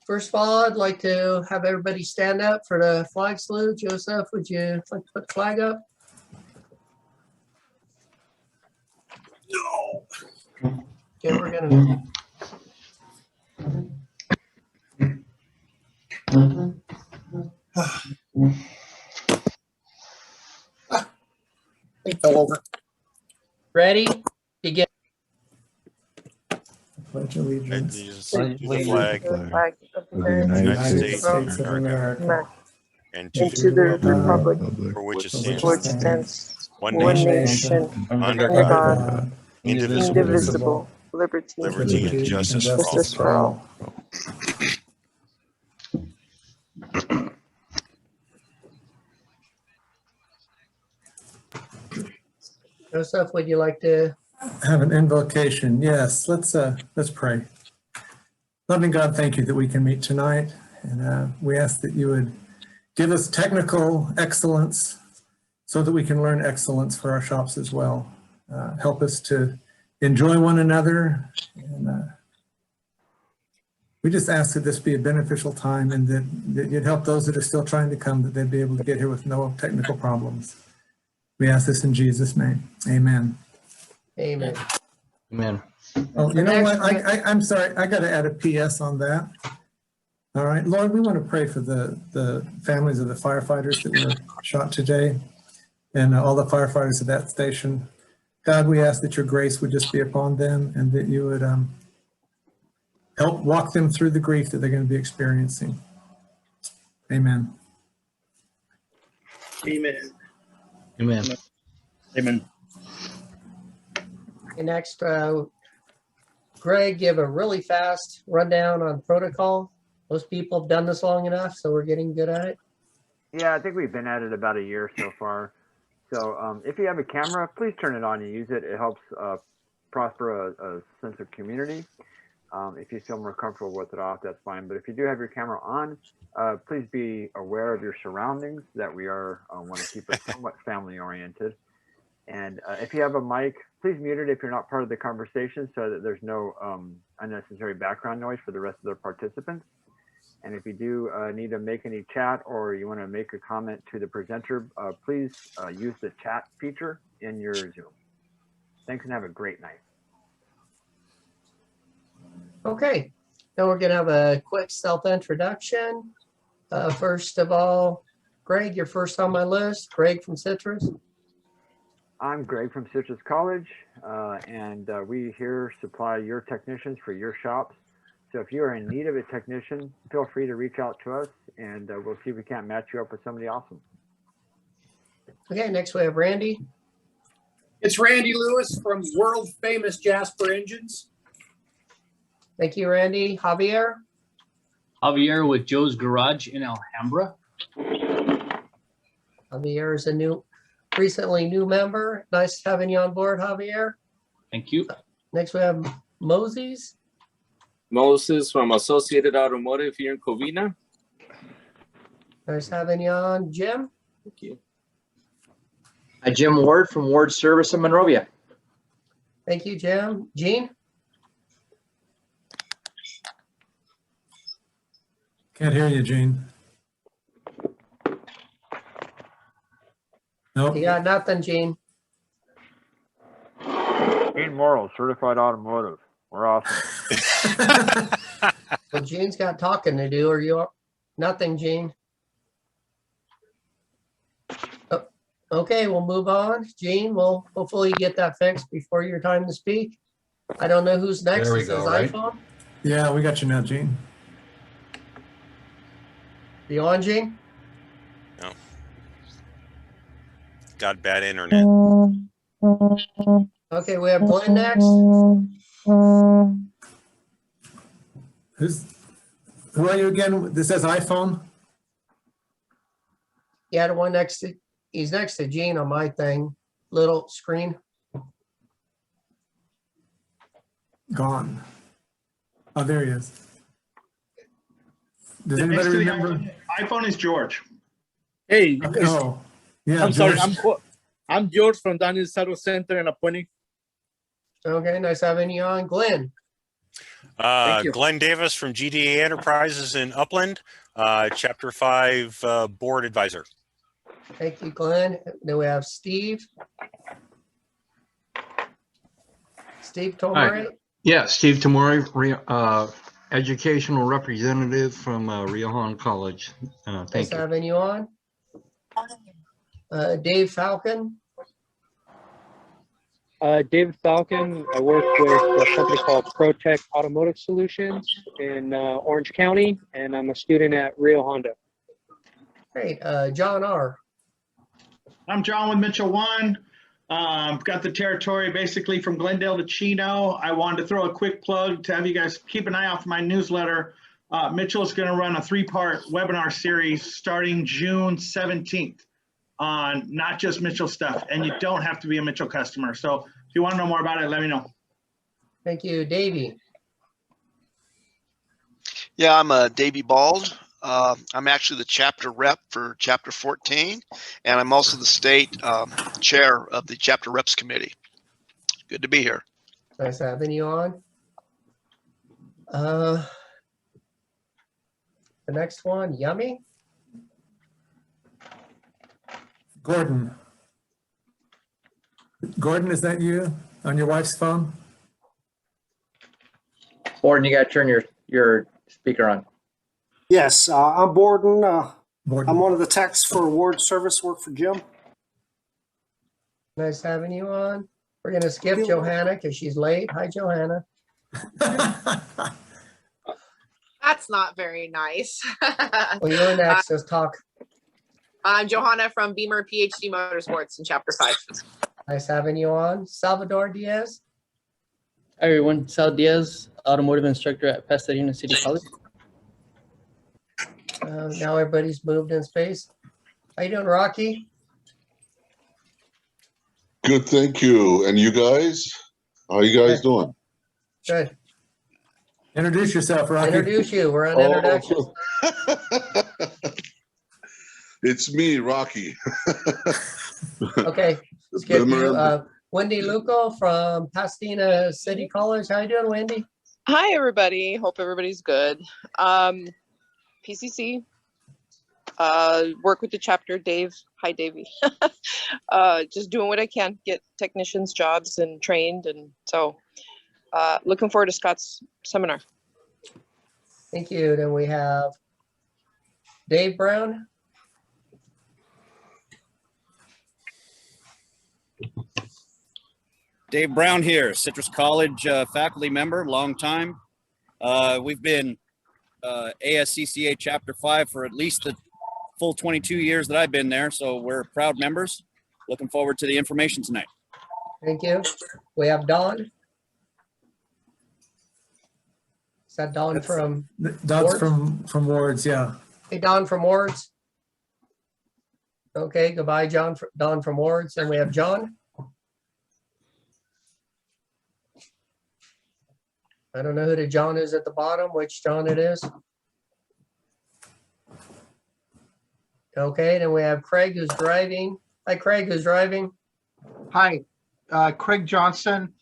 First of all, I'd like to have everybody stand up for the flag salute. Joseph, would you like to put the flag up? No. Okay, we're gonna. It fell over. Ready? Begin. Pledge allegiance to the flag The flag of of the United States of of America, and and to the republic for which it for which stands, stands one one nation, nation, under under God, God, indivisible, indivisible, liberty, liberty and justice for all. justice for all. Joseph, would you like to? have an invocation. Yes, let's pray. Loving God, thank you that we can meet tonight, and we ask that you would give us technical excellence so that we can learn excellence for our shops as well. Help us to enjoy one another, and we just ask that this be a beneficial time, and that you'd help those that are still trying to come, that they'd be able to get here with no technical problems. We ask this in Jesus' name. Amen. Amen. Amen. Oh, you know what? I'm sorry. I got to add a PS on that. All right, Lord, we want to pray for the families of the firefighters that were shot today, and all the firefighters at that station. God, we ask that your grace would just be upon them, and that you would help walk them through the grief that they're going to be experiencing. Amen. Amen. Amen. Amen. And next, Greg, give a really fast rundown on protocol. Most people have done this long enough, so we're getting good at it. Yeah, I think we've been at it about a year so far. So if you have a camera, please turn it on and use it. It helps prosper a sense of community. If you feel more comfortable with it off, that's fine. But if you do have your camera on, please be aware of your surroundings, that we are want to keep it somewhat family oriented. And if you have a mic, please mute it if you're not part of the conversation, so that there's no unnecessary background noise for the rest of the participants. And if you do need to make any chat, or you want to make a comment to the presenter, please use the chat feature in your Zoom. Thanks, and have a great night. Okay, now we're going to have a quick self-introduction. First of all, Greg, you're first on my list. Greg from Citrus. I'm Greg from Citrus College, and we here supply your technicians for your shops. So if you are in need of a technician, feel free to reach out to us, and we'll see if we can't match you up with somebody awesome. Okay, next we have Randy. It's Randy Lewis from world famous Jasper Engines. Thank you, Randy. Javier. Javier with Joe's Garage in Alhambra. Javier is a recently new member. Nice having you on board, Javier. Thank you. Next we have Moses. Moses from Associated Automotive here in Covina. Nice having you on. Jim. Thank you. Jim Ward from Ward Service in Monrovia. Thank you, Jim. Gene. Can't hear you, Gene. Nope. You got nothing, Gene. Gene Morrill, Certified Automotive. We're awesome. Well, Gene's got talking to do, or you? Nothing, Gene. Oh, okay, we'll move on. Gene, we'll hopefully get that fixed before your time to speak. I don't know who's next. There we Is go, this right? iPhone? Yeah, we got you now, Gene. You on, Gene? No. Got bad internet. Okay, we have Glenn next. Who are you again? This says iPhone. Yeah, the one next to, he's next to Gene on my thing. Little screen. Gone. Oh, there he is. Does anybody remember? iPhone is George. Hey, Okay. Oh, yeah. I'm sorry. George. I'm George from Daniel Saddle Center in Appointment. Okay, nice having you on. Glenn. Thank you. Glenn Davis from GDA Enterprises in Upland, Chapter 5 Board Advisor. Thank you, Glenn. Then we have Steve. Steve Tomari. Yeah, Steve Tamori, educational representative from Rio Hondo College. Nice Thank you. having you on. Dave Falcon. David Falcon. I work with a company called ProTech Automotive Solutions in Orange County, and I'm a student at Rio Hondo. Great. John R. I'm John with Mitchell One. Got the territory basically from Glendale to Chino. I wanted to throw a quick plug to have you guys keep an eye out for my newsletter. Mitchell is going to run a 3-part webinar series starting June 17th on not just Mitchell stuff, and you don't have to be a Mitchell customer. So if you want to know more about it, let me know. Thank you, Davey. Yeah, I'm Davey Bald. I'm actually the chapter rep for Chapter 14, and I'm also the state chair of the Chapter Reps Committee. Good to be here. Nice having you on. The next one, Yummy. Gordon. Gordon, is that you on your wife's phone? Gordon, you got to turn your speaker on. Yes, I'm Borden. Gordon. I'm one of the techs for Ward Service, work for Jim. Nice having you on. We're going to skip Johanna because she's late. Hi, Johanna. That's not very nice. Well, you're next. Let's talk. I'm Johanna from Beamer PhD Motorsports in Chapter 5. Nice having you on. Salvador Diaz. Hi, everyone. Sal Diaz, automotive instructor at Pasadena City College. Now everybody's moved in space. How you doing, Rocky? Good, thank you. And you guys? How you guys doing? Good. Introduce yourself, Rocky. Introduce you. We're on introductions. It's me, Rocky. Okay. Skip you. Wendy Luco from Pasadena City College. How you doing, Wendy? Hi, everybody. Hope everybody's good. PCC. Work with the chapter. Dave. Hi, Davey. Just doing what I can, get technicians jobs and trained. And so looking forward to Scott's seminar. Thank you. Then we have Dave Brown. Dave Brown here, Citrus College faculty member, long time. We've been ASCCA Chapter 5 for at least the full 22 years that I've been there, so we're proud members. Looking forward to the information tonight. Thank you. We have Don. Is that Don from Don's Wards? from Wards, yeah. Hey, Don from Wards. Okay, goodbye, Don from Wards. And we have John. I don't know who the John is at the bottom, which John it is. Okay, then we have Craig who's driving. Hi, Craig who's driving. Hi, Craig Johnson.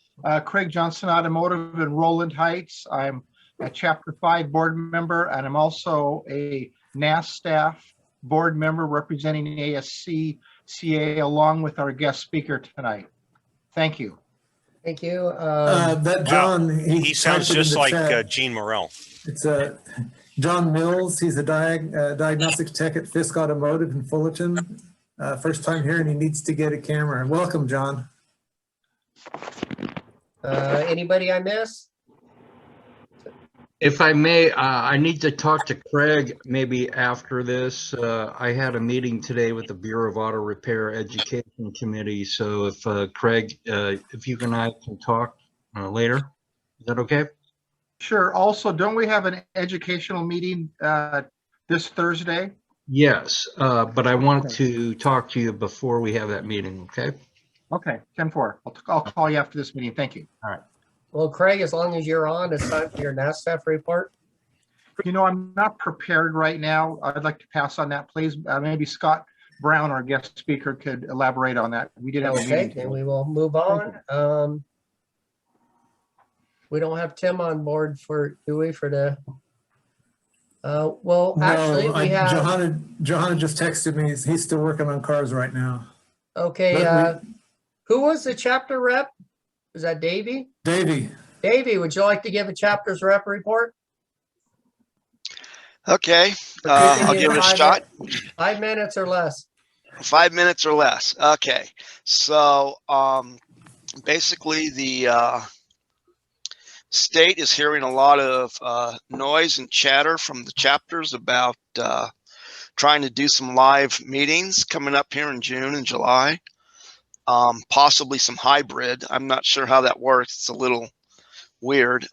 Craig Johnson Automotive in Roland Heights. I'm a Chapter 5 board member, and I'm also a NAS staff board member representing ASCCA along with our guest speaker tonight. Thank you. Thank you. That John, He sounds just like Gene Morrell. It's John Mills. He's a diagnostics tech at Fisk Automotive in Fullerton. First time here, and he needs to get a camera. Welcome, John. Anybody I miss? If I may, I need to talk to Craig maybe after this. I had a meeting today with the Bureau of Auto Repair Education Committee. So if Craig, if you and I can talk later, is that okay? Sure. Also, don't we have an educational meeting this Thursday? Yes, but I want to talk to you before we have that meeting, okay? Okay, 10-4. I'll call you after this meeting. Thank you. All right. Well, Craig, as long as you're on, it's time for your NAS staff report. You know, I'm not prepared right now. I'd like to pass on that, please. Maybe Scott Brown, our guest speaker, could elaborate on that. We did have a meeting. Okay, and we will move on. We don't have Tim on board do we, for the, well, No, actually, we have, Johanna just texted me. He's still working on cars right now. okay, But who was the chapter rep? Was that Davey? Davey. Davey, would you like to give a chapter's rep report? Okay, Or taking I'll you give it a 5 shot. 5 minutes or less. 5 minutes or less. Okay, so basically the state is hearing a lot of noise and chatter from the chapters about trying to do some live meetings coming up here in June and July, possibly some hybrid. I'm not sure how that works. It's a little weird.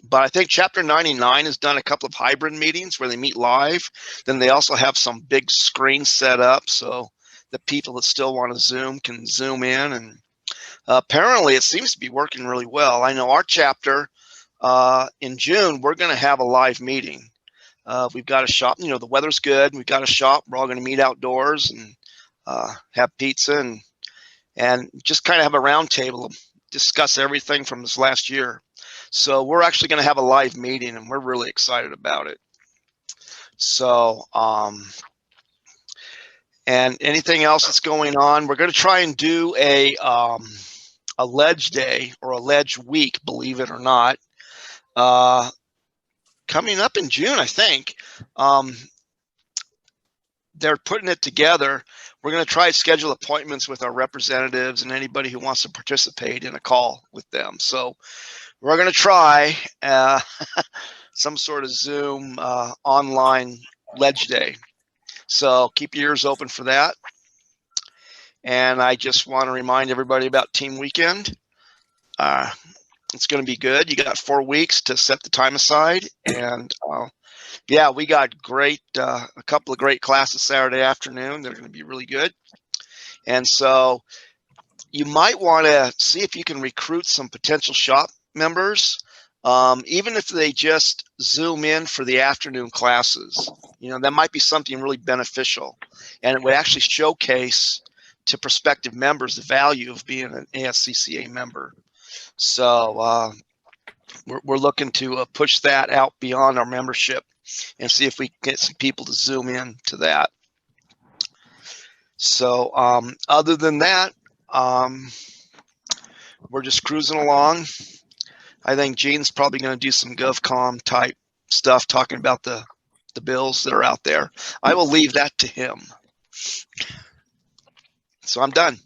But I think Chapter 99 has done a couple of hybrid meetings where they meet live. Then they also have some big screens set up so the people that still want to Zoom can Zoom in. And apparently it seems to be working really well. I know our chapter in June, we're going to have a live meeting. We've got a shop, you know, the weather's good. We've got a shop. We're all going to meet outdoors and have pizza and just kind of have a round table, discuss everything from this last year. So we're actually going to have a live meeting and we're really excited about it. So, and anything else that's going on, we're going to try and do a ledge day or a ledge week, believe it or not, coming up in June, I think. They're putting it together. We're going to try to schedule appointments with our representatives and anybody who wants to participate in a call with them. So we're going to try some sort of Zoom online ledge day. So keep your ears open for that. And I just want to remind everybody about Team Weekend. It's going to be good. You got 4 weeks to set the time aside. And yeah, we got great, a couple of great classes Saturday afternoon. They're going to be really good. And so you might want to see if you can recruit some potential shop members, even if they just Zoom in for the afternoon classes. You know, that might be something really beneficial. And it would actually showcase to prospective members the value of being an ASCCA member. So we're looking to push that out beyond our membership and see if we can get some people to Zoom in to that. So other than that, we're just cruising along. I think Gene's probably going to do some GovCom type stuff talking about the bills that are out there. I will leave that to him. So I'm done.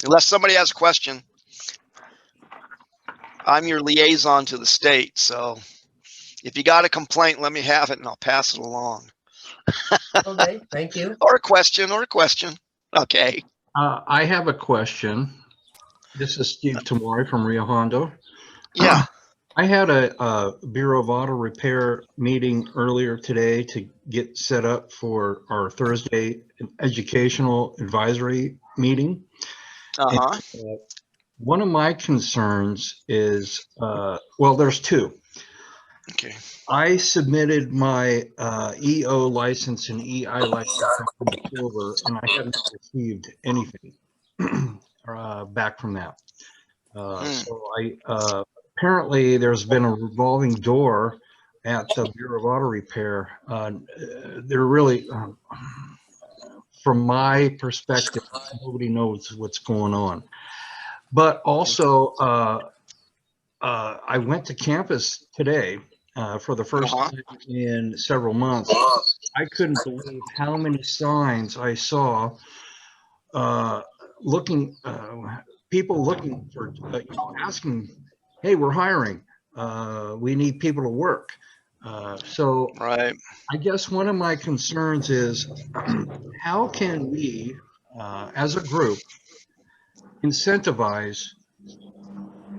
Unless somebody has a question. I'm your liaison to the state, so if you got a complaint, let me have it and I'll pass it along. Okay, thank you. Or a question. Okay. I have a question. This is Steve Tamori from Rio Hondo. Yeah. I had a Bureau of Auto Repair meeting earlier today to get set up for our Thursday educational advisory meeting. Uh-huh. And, one of my concerns is, well, there's two. Okay. I submitted my EO license and EI license in October, and I haven't received anything back from that. So I apparently there's been a revolving door at the Bureau of Auto Repair. They're really, from my perspective, nobody knows what's going on. But also, I went to campus today for the first time in several months. I couldn't believe how many signs I saw people looking for, asking, hey, we're hiring. We need people to work. So right. I guess one of my concerns is how can we, as a group, incentivize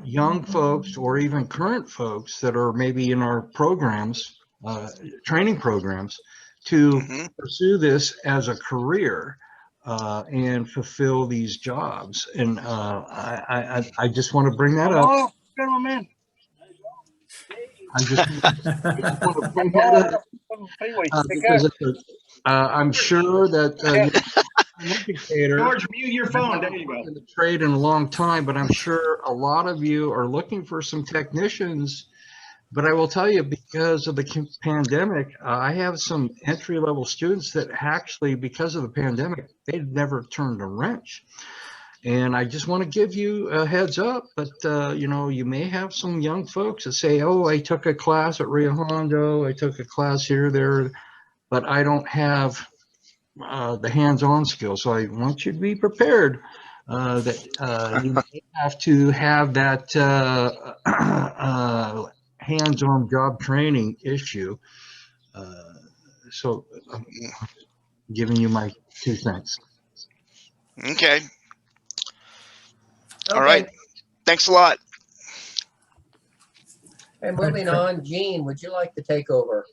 young folks or even current folks that are maybe in our programs, training programs, to pursue this as a career and fulfill these jobs. And I just want to bring that up. I just want to bring that up because I'm sure that an educator. George, mute your phone. I've There been you go. in the trade in a long time, but I'm sure a lot of you are looking for some technicians. But I will tell you, because of the pandemic, I have some entry-level students that actually, because of the pandemic, they'd never turned a wrench. And I just want to give you a heads up that, you know, you may have some young folks that say, oh, I took a class at Rio Hondo, I took a class here, there, but I don't have the hands-on skills. So I want you to be prepared that you may have to have that hands-on job training issue. So I'm giving you my 2 cents. Okay. All right. Thanks a lot. And moving on, Gene, would you like to take over?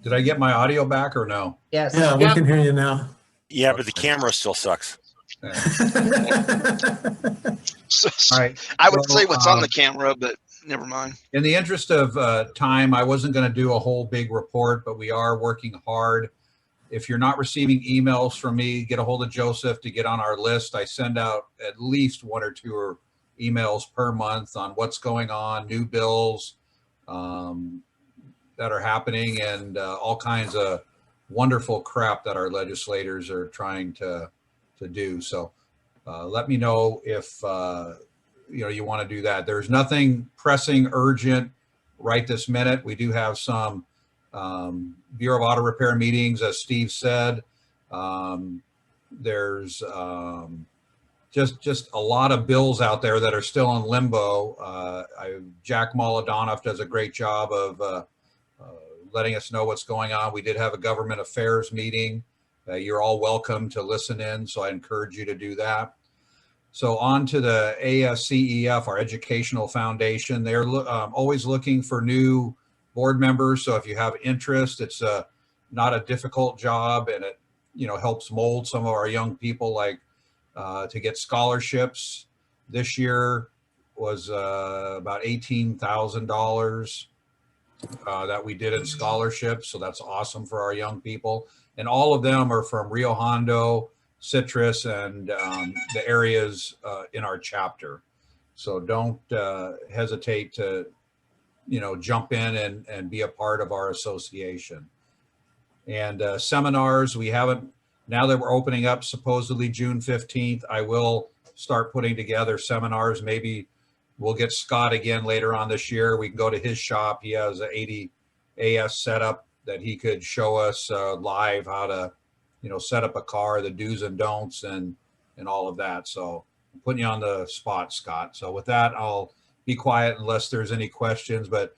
Did I get my audio back or no? Yes. Yeah, we can hear you now. Yeah, but the camera still sucks. All right. I would So, say what's on the camera, but never mind. In the interest of time, I wasn't going to do a whole big report, but we are working hard. If you're not receiving emails from me, get a hold of Joseph to get on our list. I send out at least 1 or 2 emails per month on what's going on, new bills that are happening, and all kinds of wonderful crap that our legislators are trying to do. So let me know if you know, you want to do that. There's nothing pressing, urgent right this minute. We do have some Bureau of Auto Repair meetings, as Steve said. There's just a lot of bills out there that are still in limbo. Jack Molodanoff does a great job of letting us know what's going on. We did have a government affairs meeting. You're all welcome to listen in, so I encourage you to do that. So on to the ASCEF, our educational foundation. They're always looking for new board members. So if you have interest, it's not a difficult job, and it, you know, helps mold some of our young people, like to get scholarships. This year was about $18,000 that we did in scholarships. So that's awesome for our young people. And all of them are from Rio Hondo, Citrus, and the areas in our chapter. So don't hesitate to, you know, jump in and be a part of our association. And seminars, we haven't, now that we're opening up supposedly June 15th, I will start putting together seminars. Maybe we'll get Scott again later on this year. We can go to his shop. He has an 80 AS setup that he could show us live how to, you know, set up a car, the do's and don'ts, and all of that. So I'm putting you on the spot, Scott. So with that, I'll be quiet unless there's any questions, but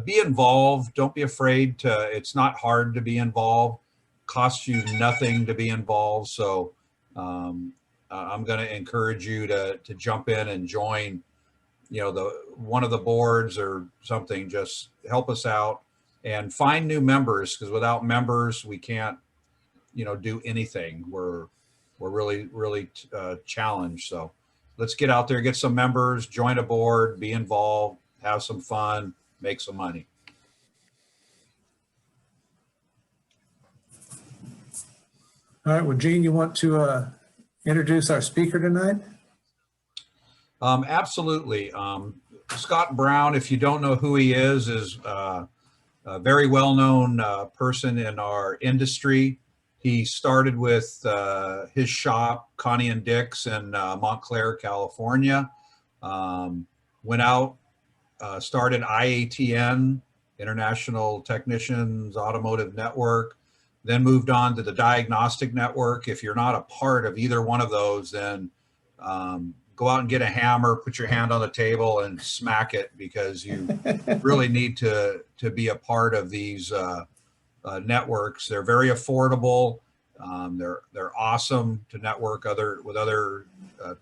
be involved. Don't be afraid to, it's not hard to be involved. Costs you nothing to be involved. So I'm going to encourage you to jump in and join, you know, one of the boards or something. Just help us out and find new members, because without members, we can't, you know, do anything. We're really challenged. So let's get out there, get some members, join a board, be involved, have some fun, make some money. All right, well, Gene, you want to introduce our speaker tonight? Absolutely. Scott Brown, if you don't know who he is a very well-known person in our industry. He started with his shop, Connie and Dick's, in Montclair, California. Went out, started IATN, International Technicians Automotive Network, then moved on to the Diagnostic Network. If you're not a part of either one of those, then go out and get a hammer, put your hand on the table and smack it, because you really need to be a part of these networks. They're very affordable. They're awesome to network with other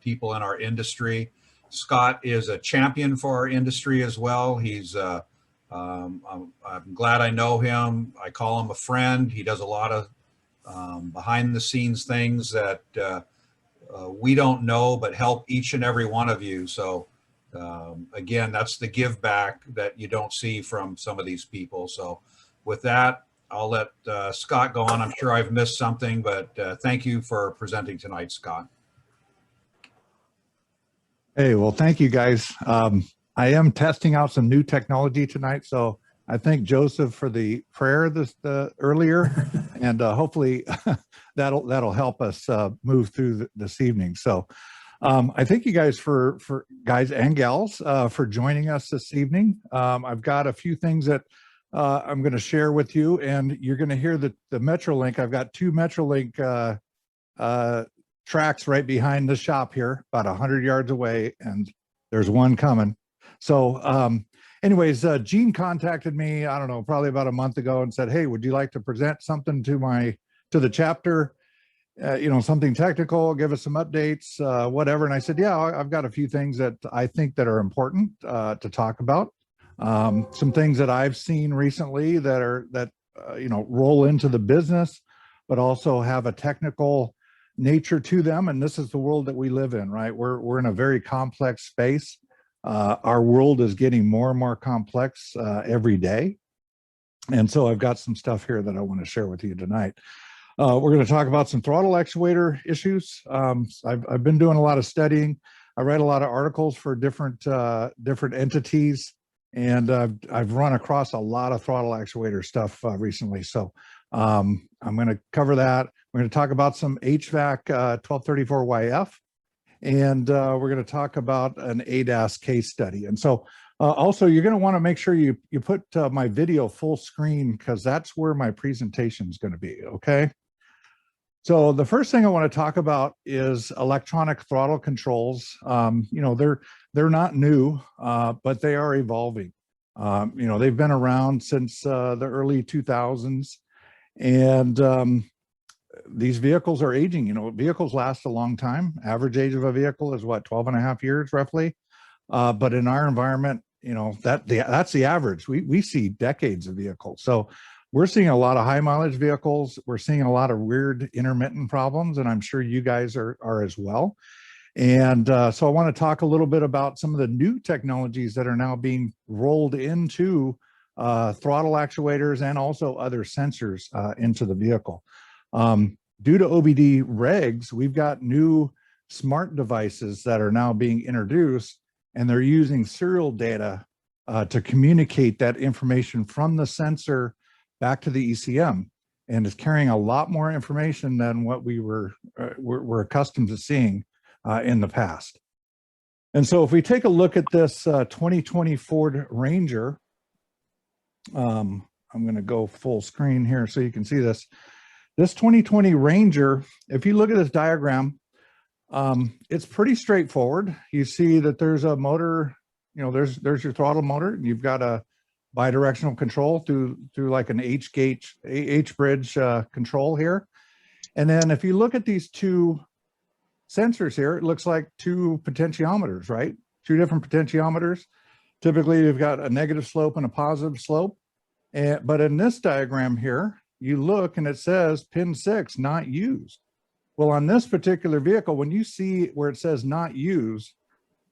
people in our industry. Scott is a champion for our industry as well. He's I'm glad I know him. I call him a friend. He does a lot of behind the scenes things that we don't know, but help each and every one of you. So again, that's the give back that you don't see from some of these people. So with that, I'll let Scott go on. I'm sure I've missed something, but thank you for presenting tonight, Scott. Hey, well, thank you guys. I am testing out some new technology tonight, so I thank Joseph for the prayer earlier, and hopefully that'll help us move through this evening. So I thank you guys for guys and gals for joining us this evening. I've got a few things that I'm going to share with you, and you're going to hear the Metrolink. I've got 2 Metrolink tracks right behind the shop here, about 100 yards away, and there's one coming. So anyways, Gene contacted me, I don't know, probably about a month ago, and said, hey, would you like to present something to the chapter, something technical, give us some updates, whatever. And I said, yeah, I've got a few things that I think that are important to talk about. Some things that I've seen recently that roll into the business, but also have a technical nature to them. And this is the world that we live in, right? We're in a very complex space. Our world is getting more and more complex every day. And so I've got some stuff here that I want to share with you tonight. We're going to talk about some throttle actuator issues. I've been doing a lot of studying. I write a lot of articles for different entities, and I've run across a lot of throttle actuator stuff recently. So I'm going to cover that. We're going to talk about some HVAC 1234YF, and we're going to talk about an ADAS case study. And so also, you're going to want to make sure you put my video full screen, because that's where my presentation is going to be, okay? So the first thing I want to talk about is electronic throttle controls. They're not new, but they are evolving. They've been around since the early 2000s, and these vehicles are aging. Vehicles last a long time. Average age of a vehicle is what, 12 and a half years roughly. But in our environment, that's the average. We see decades of vehicles. So we're seeing a lot of high mileage vehicles. We're seeing a lot of weird intermittent problems, and I'm sure you guys are as well. And so I want to talk a little bit about some of the new technologies that are now being rolled into throttle actuators and also other sensors into the vehicle. Due to OBD regs, we've got new smart devices that are now being introduced, and they're using serial data to communicate that information from the sensor back to the ECM, and is carrying a lot more information than what we're accustomed to seeing in the past. And so if we take a look at this 2020 Ford Ranger, I'm going to go full screen here so you can see this. This 2020 Ranger, if you look at this diagram, it's pretty straightforward. You see that there's a motor, there's your throttle motor, and you've got a bidirectional control through like an H-bridge control here. And then if you look at these 2 sensors here, it looks like 2 potentiometers, right? 2 different potentiometers. Typically, you've got a negative slope and a positive slope. But in this diagram here, you look and it says pin 6, not used. Well, on this particular vehicle, when you see where it says not used,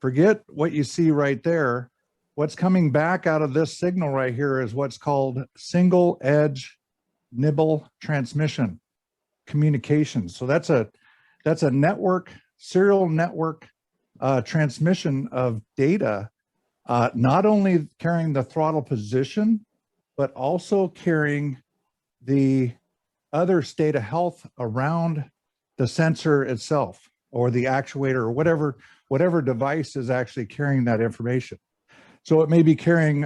forget what you see right there. What's coming back out of this signal right here is what's called single edge nibble transmission communications. So that's a network, serial network transmission of data, not only carrying the throttle position, but also carrying the other state of health around the sensor itself, or the actuator, or whatever device is actually carrying that information. So it may be carrying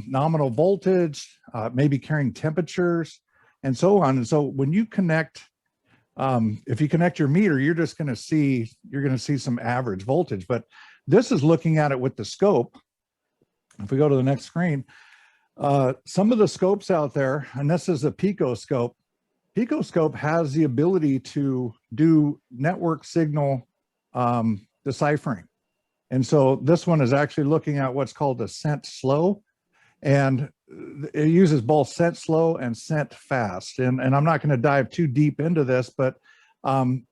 nominal voltage, maybe carrying temperatures, and so on. And so when you connect, if you connect your meter, you're going to see some average voltage. But this is looking at it with the scope. If we go to the next screen, some of the scopes out there, and this is a Pico scope. Pico scope has the ability to do network signal deciphering. And so this one is actually looking at what's called a scent slow, and it uses both scent slow and scent fast. And I'm not going to dive too deep into this, but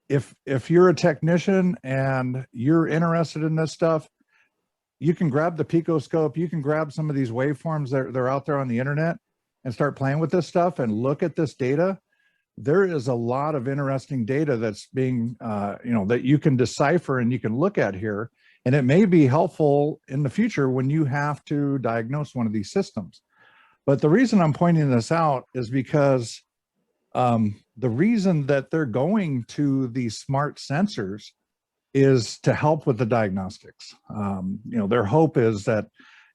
if you're a technician and you're interested in this stuff, you can grab the Pico scope, you can grab some of these waveforms that are out there on the internet, and start playing with this stuff and look at this data, there is a lot of interesting data that's being, that you can decipher and you can look at here. And it may be helpful in the future when you have to diagnose one of these systems. But the reason I'm pointing this out is because the reason that they're going to these smart sensors is to help with the diagnostics. Their hope is that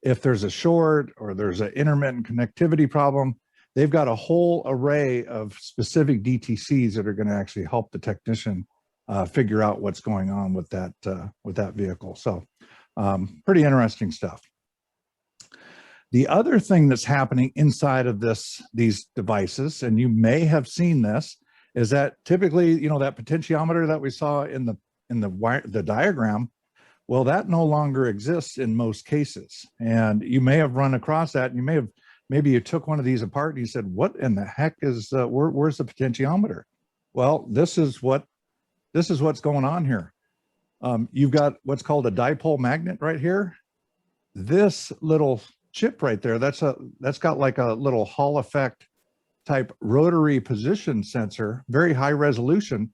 if there's a short or there's an intermittent connectivity problem, they've got a whole array of specific DTCs that are going to actually help the technician figure out what's going on with that vehicle. So pretty interesting stuff. The other thing that's happening inside of these devices, and you may have seen this, is that typically, that potentiometer that we saw in the diagram, well, that no longer exists in most cases. And you may have run across that, and maybe you took one of these apart and you said, what in the heck is, where's the potentiometer? Well, this is what's going on here. You've got what's called a dipole magnet right here. This little chip right there, that's got like a little Hall effect type rotary position sensor, very high resolution.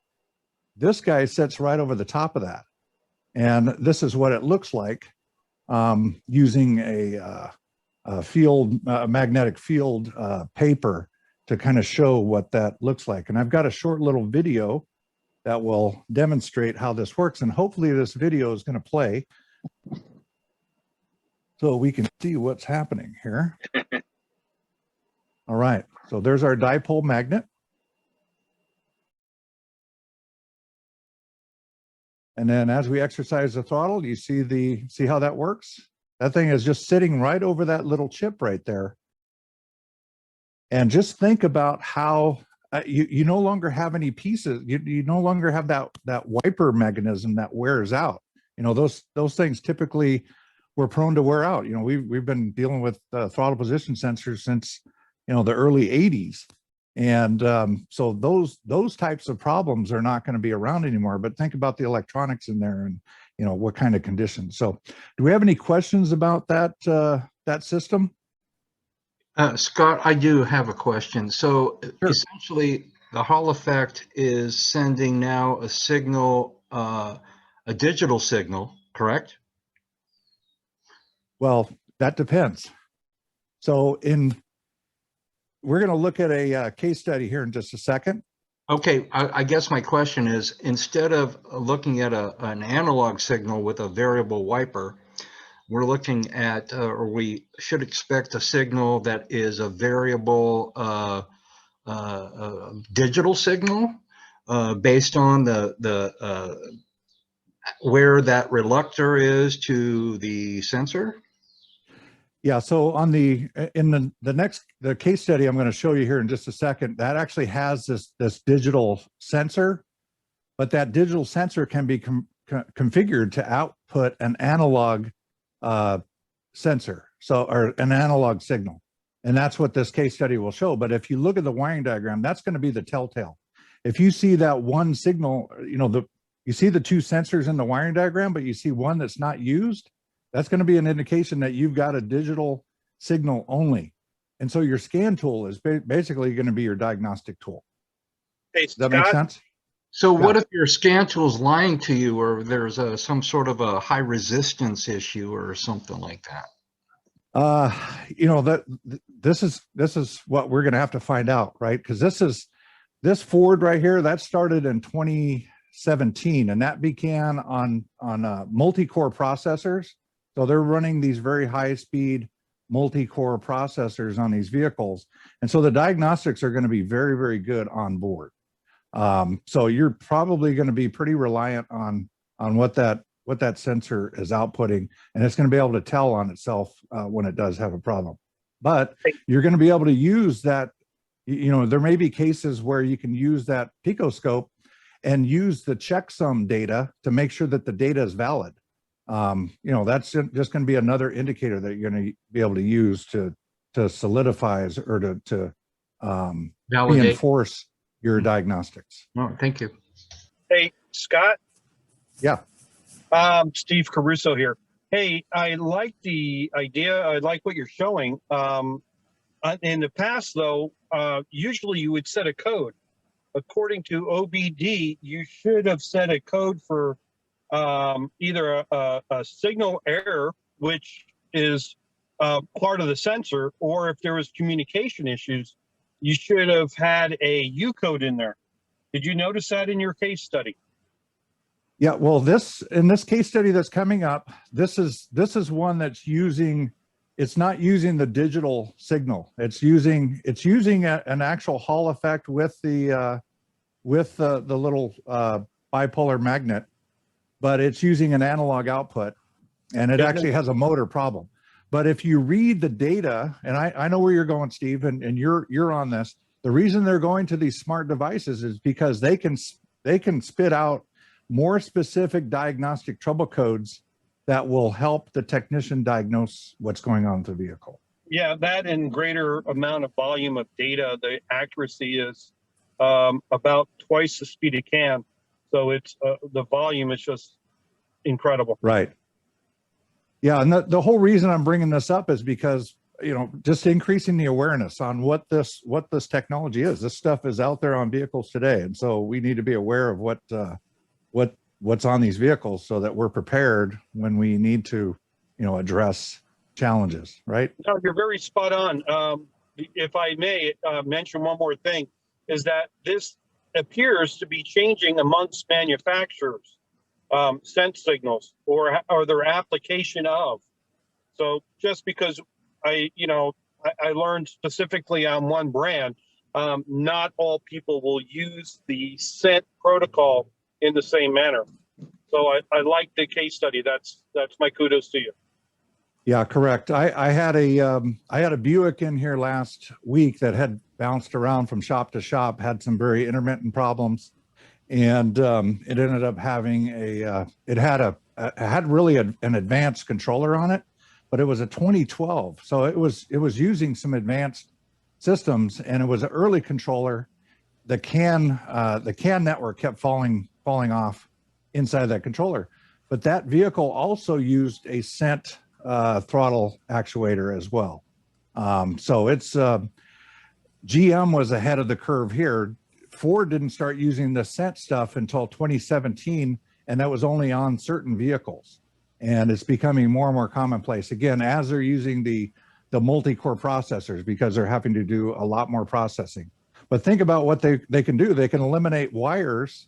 This guy sits right over the top of that. And this is what it looks like using a magnetic field paper to kind of show what that looks like. And I've got a short little video that will demonstrate how this works. And hopefully this video is going to play so we can see what's happening here. All right, so there's our dipole magnet. And then as we exercise the throttle, you see how that works? That thing is just sitting right over that little chip right there. And just think about how you no longer have any pieces. You no longer have that wiper mechanism that wears out. Those things typically were prone to wear out. We've been dealing with throttle position sensors since the early 80s. And so those types of problems are not going to be around anymore. But think about the electronics in there and what kind of conditions. So do we have any questions about that system? Scott, I do have a question. So sure. Essentially, the Hall effect is sending now a signal, a digital signal, correct? Well, that depends. So we're going to look at a case study here in just a second. Okay, I guess my question is, instead of looking at an analog signal with a variable wiper, we're looking at, or we should expect a signal that is a variable digital signal based on the where that reluctor is to the sensor. Yeah, so on the case study I'm going to show you here in just a second, that actually has this digital sensor, but that digital sensor can be configured to output an analog sensor, or an analog signal. And that's what this case study will show. But if you look at the wiring diagram, that's going to be the telltale. If you see that one signal, you see the two sensors in the wiring diagram, but you see one that's not used, that's going to be an indication that you've got a digital signal only. And so your scan tool is basically going to be your diagnostic tool. Hey, does that make sense? So what if your scan tool is lying to you, or there's some sort of a high resistance issue or something like that? This is what we're going to have to find out, right? Because this Ford right here, that started in 2017, and that began on multi-core processors. So they're running these very high-speed multi-core processors on these vehicles, and so the diagnostics are going to be very, very good on board. So you're probably going to be pretty reliant on what that sensor is outputting, and it's going to be able to tell on itself when it does have a problem. But you're going to be able to use that. There may be cases where you can use that picoscope and use the checksum data to make sure that the data is valid. That's just going to be another indicator that you're going to be able to use to solidify or to reinforce your diagnostics. Oh, thank you. Hey, Scott. Yeah. Steve Caruso here. Hey, I like the idea. I like what you're showing. In the past, though, usually you would set a code. According to OBD, you should have set a code for either a signal error, which is part of the sensor, or if there was communication issues, you should have had a U code in there. Did you notice that in your case study? Yeah, well, in this case study that's coming up, this is one that's it's not using the digital signal. It's using an actual Hall effect with the little bipolar magnet, but it's using an analog output, and it actually has a motor problem. But if you read the data, and I know where you're going, Steve, and you're on this. The reason they're going to these smart devices is because they can spit out more specific diagnostic trouble codes that will help the technician diagnose what's going on with the vehicle. Yeah, that and greater amount of volume of data, the accuracy is about twice the speed it can. So it's the volume is just incredible. Right. Yeah, and the whole reason I'm bringing this up is because, just increasing the awareness on what this technology is. This stuff is out there on vehicles today, and so we need to be aware of what's on these vehicles so that we're prepared when we need to, address challenges. Right? No, you're very spot on. If I may mention one more thing, is that this appears to be changing amongst manufacturers. Sense signals or their application of. So just because I learned specifically on one brand, not all people will use the scent protocol in the same manner. So I like the case study. That's my kudos to you. Yeah, correct. I had a Buick in here last week that had bounced around from shop to shop, had some very intermittent problems. And it ended up having it had really an advanced controller on it, but it was a 2012. So it was using some advanced systems, and it was an early controller. The CAN network kept falling off inside that controller, but that vehicle also used a scent throttle actuator as well. So it's GM was ahead of the curve here. Ford didn't start using the scent stuff until 2017, and that was only on certain vehicles. And it's becoming more and more commonplace, again, as they're using the multi-core processors, because they're having to do a lot more processing. But think about what they can do. They can eliminate wires,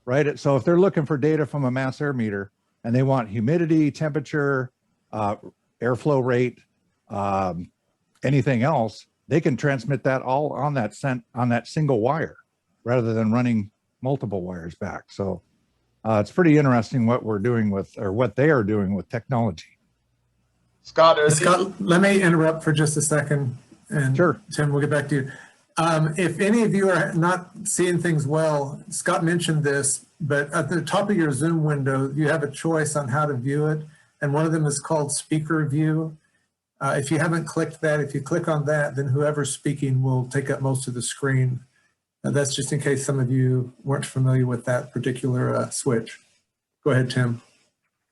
right? So if they're looking for data from a mass air meter and they want humidity, temperature, airflow rate, anything else, they can transmit that all on that single wire, rather than running multiple wires back. So it's pretty interesting what we're doing what they are doing with technology. Scott, let me interrupt for just a second. And sure. Tim, we'll get back to you. If any of you are not seeing things well, Scott mentioned this, but at the top of your Zoom window, you have a choice on how to view it. And one of them is called speaker view. If you haven't clicked that, if you click on that, then whoever's speaking will take up most of the screen. That's just in case some of you weren't familiar with that particular switch. Go ahead, Tim.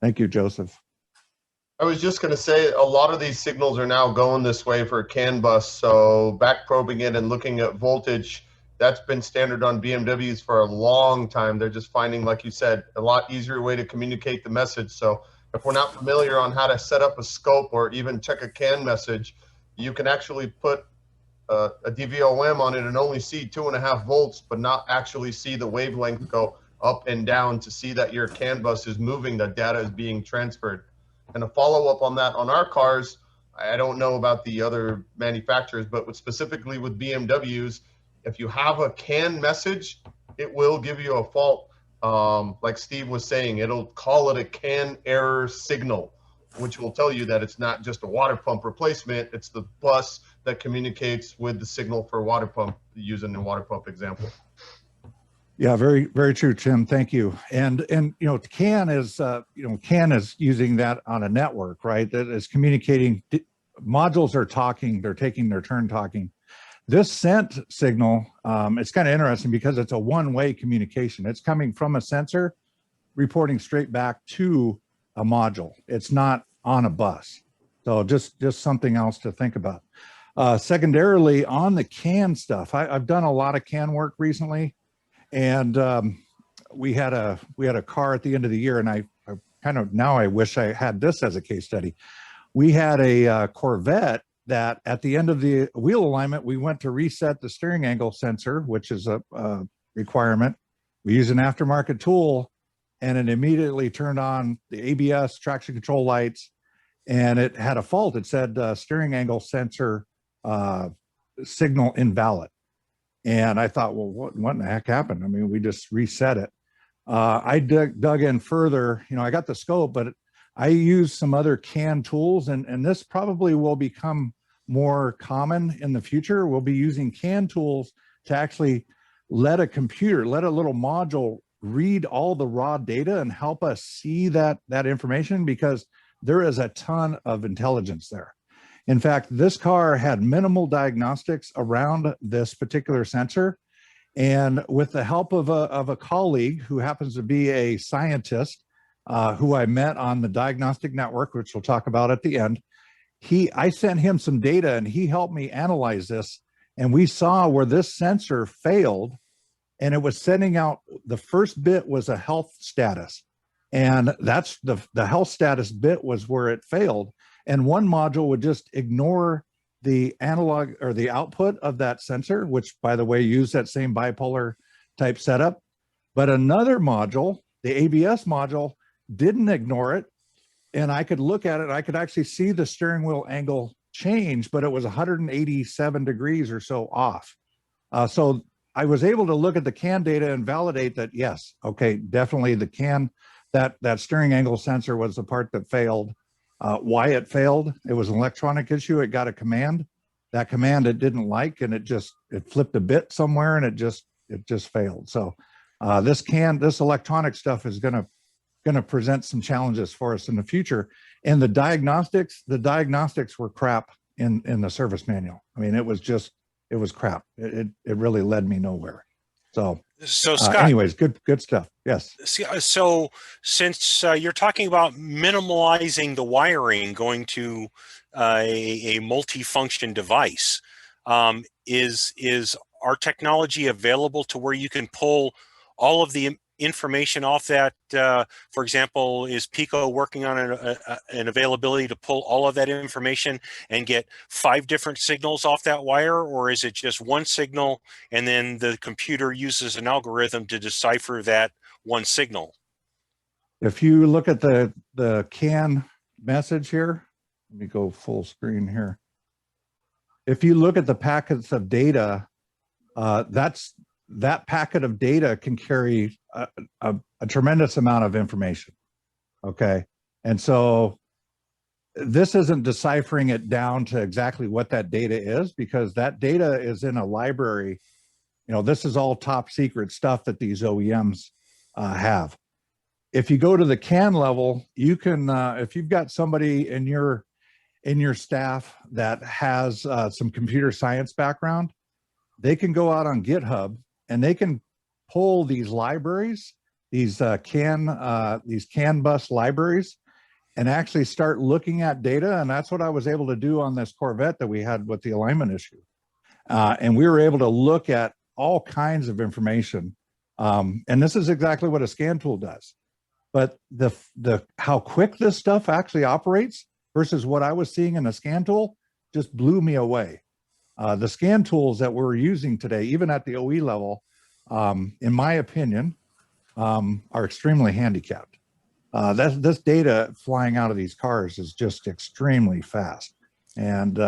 Thank you, Joseph. I was just going to say, a lot of these signals are now going this way for CAN bus. So back probing it and looking at voltage, that's been standard on BMWs for a long time. They're just finding, like you said, a lot easier way to communicate the message. So if we're not familiar on how to set up a scope or even check a CAN message, you can actually put a DVOM on it and only see 2.5 volts, but not actually see the wavelength go up and down to see that your CAN bus is moving, the data is being transferred. And a follow-up on that, on our cars, I don't know about the other manufacturers, but specifically with BMWs, if you have a CAN message, it will give you a fault. Like Steve was saying, it'll call it a CAN error signal, which will tell you that it's not just a water pump replacement, it's the bus that communicates with the signal for water pump, using the water pump example. Yeah, very, very true, Tim. Thank you. And CAN is using that on a network, right? That is communicating. Modules are talking. They're taking their turn talking. This scent signal, it's kind of interesting because it's a one-way communication. It's coming from a sensor, reporting straight back to a module. It's not on a bus. So just something else to think about. Secondarily, on the CAN stuff, I've done a lot of CAN work recently, and we had a car at the end of the year, and I kind of, now I wish I had this as a case study. We had a Corvette that at the end of the wheel alignment, we went to reset the steering angle sensor, which is a requirement. We use an aftermarket tool, and it immediately turned on the ABS traction control lights, and it had a fault. It said steering angle sensor signal invalid. And I thought, well, what in the heck happened? I mean, we just reset it. I dug in further. You know, I got the scope, but I use some other CAN tools, and this probably will become more common in the future. We'll be using CAN tools to actually let a computer, let a little module read all the raw data and help us see that information, because there is a ton of intelligence there. In fact, this car had minimal diagnostics around this particular sensor. And with the help of a colleague who happens to be a scientist who I met on the diagnostic network, which we'll talk about at the end, I sent him some data and he helped me analyze this. And we saw where this sensor failed, and it was sending out, the first bit was a health status. And that's the health status bit was where it failed. And one module would just ignore the analog or the output of that sensor, which by the way, used that same bipolar type setup. But another module, the ABS module, didn't ignore it. And I could look at it, I could actually see the steering wheel angle change, but it was 187 degrees or so off. So I was able to look at the CAN data and validate that, yes, okay, definitely the CAN, that steering angle sensor was the part that failed. Why it failed, it was an electronic issue. It got a command. That command it didn't like, and it flipped a bit somewhere, and it just failed. So this electronic stuff is gonna present some challenges for us in the future. And the diagnostics were crap in the service manual. I mean, it was crap. It really led me nowhere. So Scott, anyways, good stuff. Yes. So since you're talking about minimalizing the wiring going to a multi-function device, is our technology available to where you can pull all of the information off that? For example, is Pico working on an availability to pull all of that information and get 5 different signals off that wire, or is it just one signal and then the computer uses an algorithm to decipher that one signal? If you look at the CAN message here, let me go full screen here. If you look at the packets of data, that packet of data can carry a tremendous amount of information. Okay. And so this isn't deciphering it down to exactly what that data is, because that data is in a library. You know, this is all top secret stuff that these OEMs have. If you go to the CAN level, you can, if you've got somebody in your staff that has some computer science background, they can go out on GitHub and they can pull these libraries, these CAN bus libraries, and actually start looking at data. And that's what I was able to do on this Corvette that we had with the alignment issue. And we were able to look at all kinds of information. And this is exactly what a scan tool does. But how quick this stuff actually operates versus what I was seeing in a scan tool just blew me away. The scan tools that we're using today, even at the OE level, in my opinion, are extremely handicapped. This data flying out of these cars is just extremely fast, and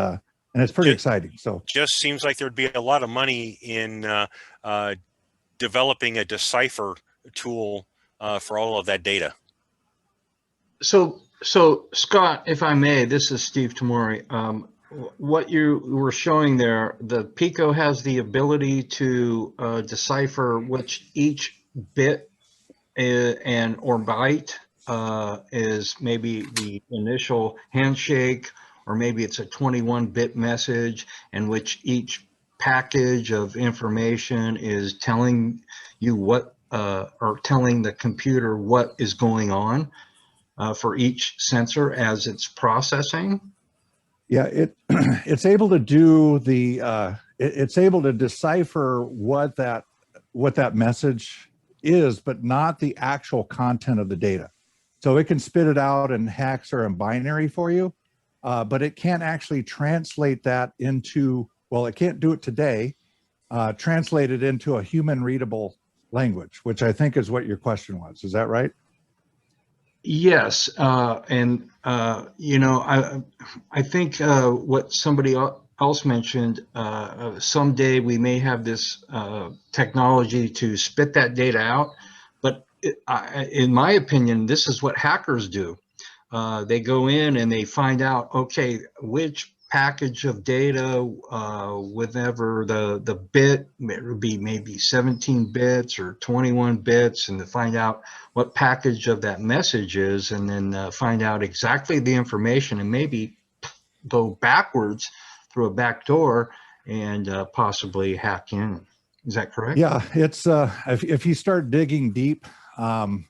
it's pretty exciting. So just seems like there'd be a lot of money in developing a decipher tool for all of that data. So Scott, if I may, this is Steve Tamori. What you were showing there, the Pico has the ability to decipher which each bit or byte is maybe the initial handshake, or maybe it's a 21-bit message, and which each package of information is telling you what, or telling the computer what is going on for each sensor as it's processing. Yeah, it's able to do it's able to decipher what that message is, but not the actual content of the data. So it can spit it out in hex or in binary for you, but it can't actually translate that into, well, it can't do it today, translate it into a human readable language, which I think is what your question was. Is that right? Yes, and you know, I think what somebody else mentioned, someday we may have this technology to spit that data out, but in my opinion, this is what hackers do. They go in and they find out, okay, which package of data, whatever the bit, it would be maybe 17 bits or 21 bits, and to find out what package of that message is, and then find out exactly the information and maybe go backwards through a back door and possibly hack in. Is that correct? Yeah, it's if you start digging deep,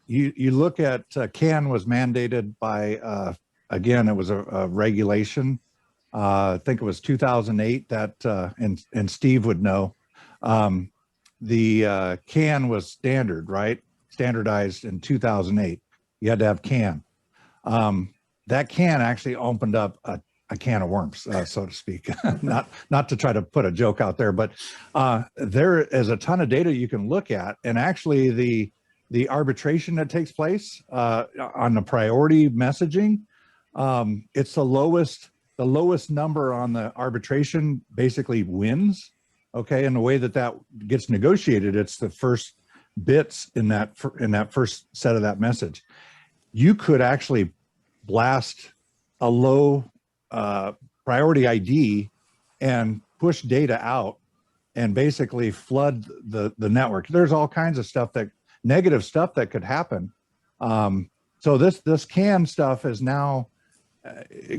you look at CAN was mandated by again, it was a regulation. I think it was 2008 that and Steve would know. The CAN was standard, right? Standardized in 2008. You had to have CAN. That CAN actually opened up a can of worms, so to speak. not to try to put a joke out there, but there is a ton of data you can look at, and actually the arbitration that takes place on the priority messaging, it's the lowest number on the arbitration basically wins. Okay, and the way that gets negotiated, it's the first bits in that first set of that message. You could actually blast a low priority ID and push data out and basically flood the network. There's all kinds of stuff negative stuff that could happen. So this CAN stuff is now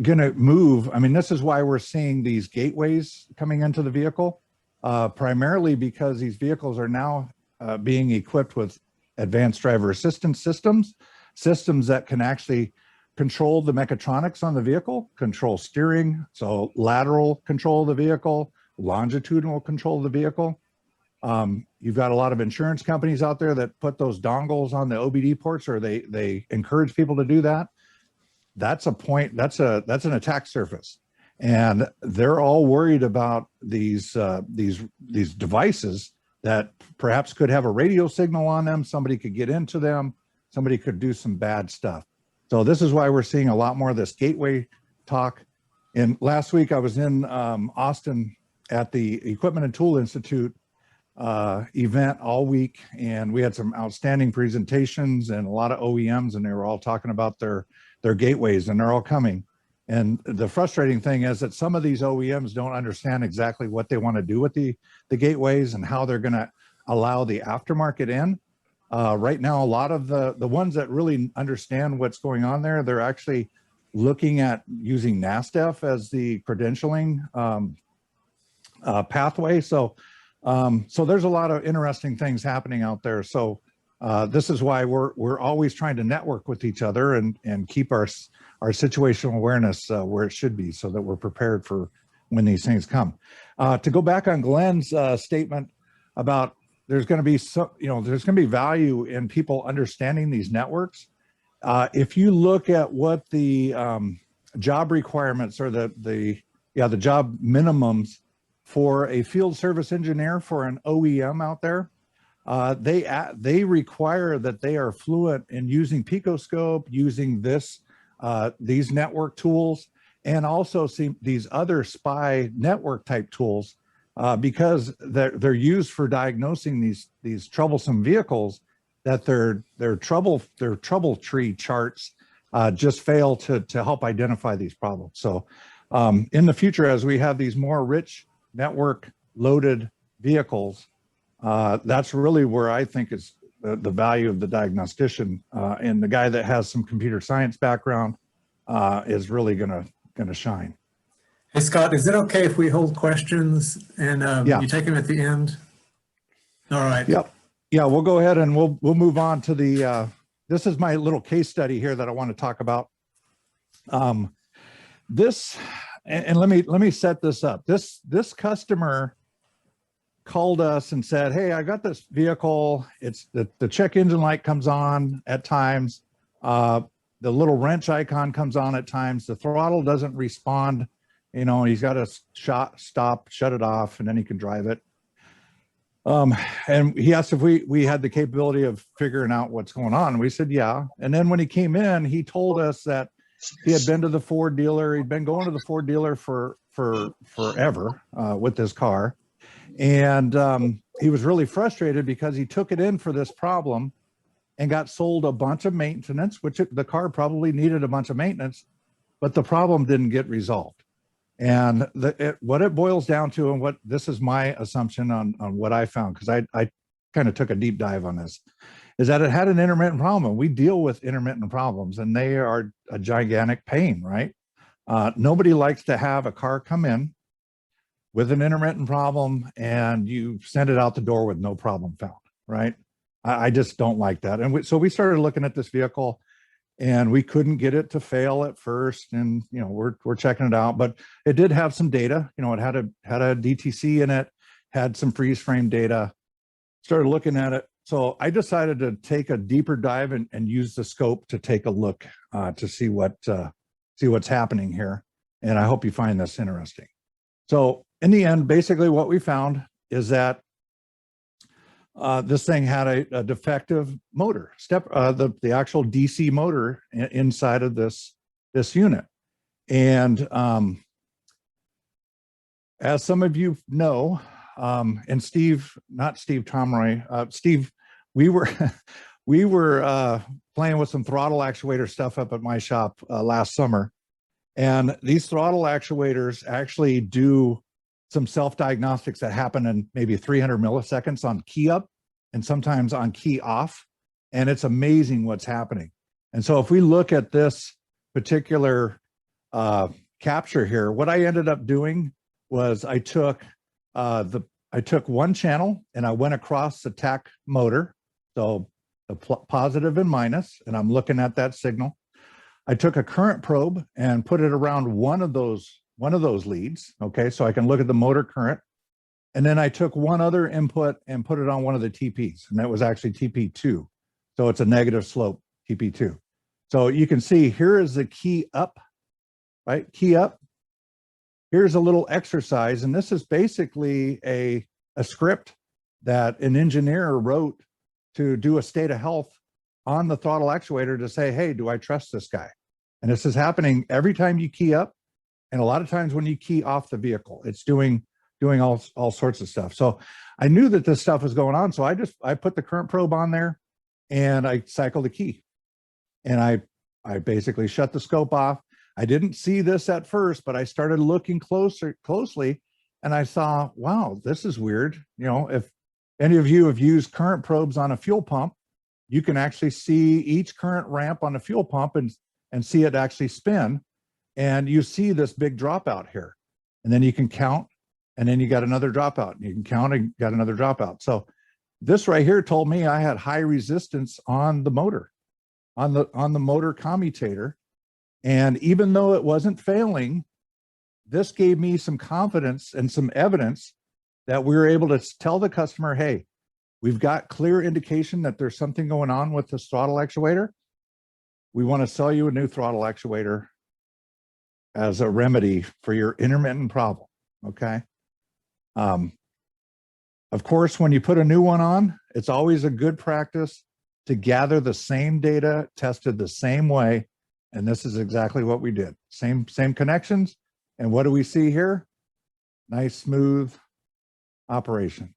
going to move. I mean, this is why we're seeing these gateways coming into the vehicle, primarily because these vehicles are now being equipped with advanced driver assistance systems that can actually control the mechatronics on the vehicle, control steering, so lateral control of the vehicle, longitudinal control of the vehicle. You've got a lot of insurance companies out there that put those dongles on the OBD ports, or they encourage people to do that. That's an attack surface, and they're all worried about these devices that perhaps could have a radio signal on them. Somebody could get into them. Somebody could do some bad stuff. So this is why we're seeing a lot more of this gateway talk. And last week I was in Austin at the Equipment and Tool Institute event all week, and we had some outstanding presentations and a lot of OEMs, and they were all talking about their gateways, and they're all coming. And the frustrating thing is that some of these OEMs don't understand exactly what they want to do with the gateways and how they're going to allow the aftermarket in. Right now, a lot of the ones that really understand what's going on there, they're actually looking at using NASDAQ as the credentialing pathway. So there's a lot of interesting things happening out there. So this is why we're always trying to network with each other and keep our situational awareness where it should be, so that we're prepared for when these things come. To go back on Glenn's statement about there's going to be value in people understanding these networks. If you look at what the job requirements or the job minimums for a field service engineer for an OEM out there, they require that they are fluent in using Picoscope, using these network tools, and also these other SPI network type tools, because they're used for diagnosing these troublesome vehicles that their trouble tree charts just fail to help identify these problems. So in the future, as we have these more rich network loaded vehicles, that's really where I think is the value of the diagnostician, and the guy that has some computer science background is really gonna shine. Hey, Scott, is it okay if we hold questions and you take them at the end? All right. Yep. Yeah, we'll go ahead and we'll move on to this is my little case study here that I want to talk about. This and let me set this up. This customer called us and said, hey, I got this vehicle. It's the check engine light comes on at times. The little wrench icon comes on at times. The throttle doesn't respond. You know, he's got to stop, shut it off, and then he can drive it. And he asked if we had the capability of figuring out what's going on. And we said, yeah. And then when he came in, he told us that he had been to the Ford dealer. He'd been going to the Ford dealer for forever with this car. And he was really frustrated because he took it in for this problem and got sold a bunch of maintenance, which the car probably needed a bunch of maintenance, but the problem didn't get resolved. And what it boils down to, and what this is my assumption on what I found, because I kind of took a deep dive on this, is that it had an intermittent problem. We deal with intermittent problems, and they are a gigantic pain, right? Nobody likes to have a car come in with an intermittent problem and you send it out the door with no problem found, right? I just don't like that. And so we started looking at this vehicle, and we couldn't get it to fail at first. And, you know, we're checking it out, but it did have some data. You know, it had a DTC in it, had some freeze frame data, started looking at it. So I decided to take a deeper dive and use the scope to take a look to see what's happening here. And I hope you find this interesting. So in the end, basically what we found is that this thing had a defective motor, the actual DC motor inside of this unit. And as some of you know, and Steve, not Steve Tomroy, Steve, we were playing with some throttle actuator stuff up at my shop last summer. And these throttle actuators actually do some self-diagnostics that happen in maybe 300 milliseconds on key up and sometimes on key off. And it's amazing what's happening. And so if we look at this particular capture here, what I ended up doing was I took one channel and I went across the TAC motor. So the positive and minus, and I'm looking at that signal. I took a current probe and put it around one of those leads, okay, so I can look at the motor current. And then I took one other input and put it on one of the TPs, and that was actually TP2. So it's a negative slope TP2. So you can see here is the key up, right? Key up. Here's a little exercise, and this is basically a script that an engineer wrote to do a state of health on the throttle actuator to say, hey, do I trust this guy? And this is happening every time you key up, and a lot of times when you key off the vehicle, it's doing all sorts of stuff. So I knew that this stuff was going on, so I put the current probe on there and I cycled the key, and I basically shut the scope off. I didn't see this at first, but I started looking closely, and I saw, wow, this is weird. You know, if any of you have used current probes on a fuel pump, you can actually see each current ramp on a fuel pump and see it actually spin. And you see this big dropout here. And then you can count, and then you got another dropout. You can count and got another dropout. So this right here told me I had high resistance on the motor, on the motor commutator. And even though it wasn't failing, this gave me some confidence and some evidence that we were able to tell the customer, hey, we've got clear indication that there's something going on with this throttle actuator. We want to sell you a new throttle actuator as a remedy for your intermittent problem, okay? Of course, when you put a new one on, it's always a good practice to gather the same data, tested the same way, and this is exactly what we did. Same connections, and what do we see here? Nice, smooth operation.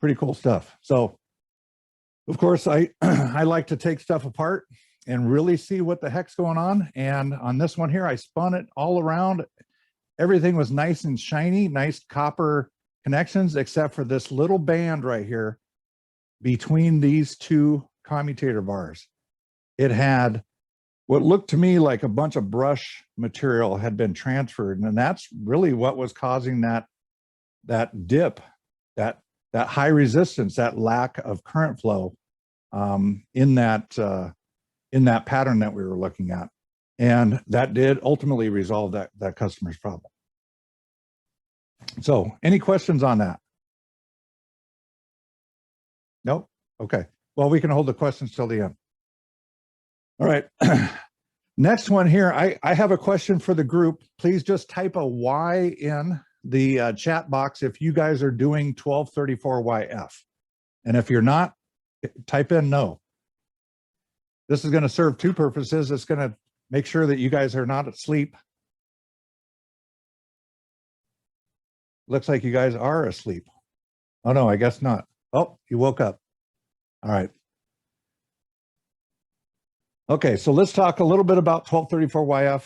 Pretty cool stuff. So, of course, I like to take stuff apart and really see what the heck's going on. And on this one here, I spun it all around. Everything was nice and shiny, nice copper connections, except for this little band right here between these two commutator bars. It had what looked to me like a bunch of brush material had been transferred. And that's really what was causing that dip, that high resistance, that lack of current flow in that pattern that we were looking at. And that did ultimately resolve that customer's problem. So any questions on that? Nope. Okay. Well, we can hold the questions till the end. All right. Next one here. I have a question for the group. Please just type a Y in the chat box if you guys are doing 1234YF. And if you're not, type in no. This is going to serve two purposes. It's going to make sure that you guys are not asleep. Looks like you guys are asleep. Oh, no, I guess not. Oh, you woke up. All right. Okay, so let's talk a little bit about 1234YF.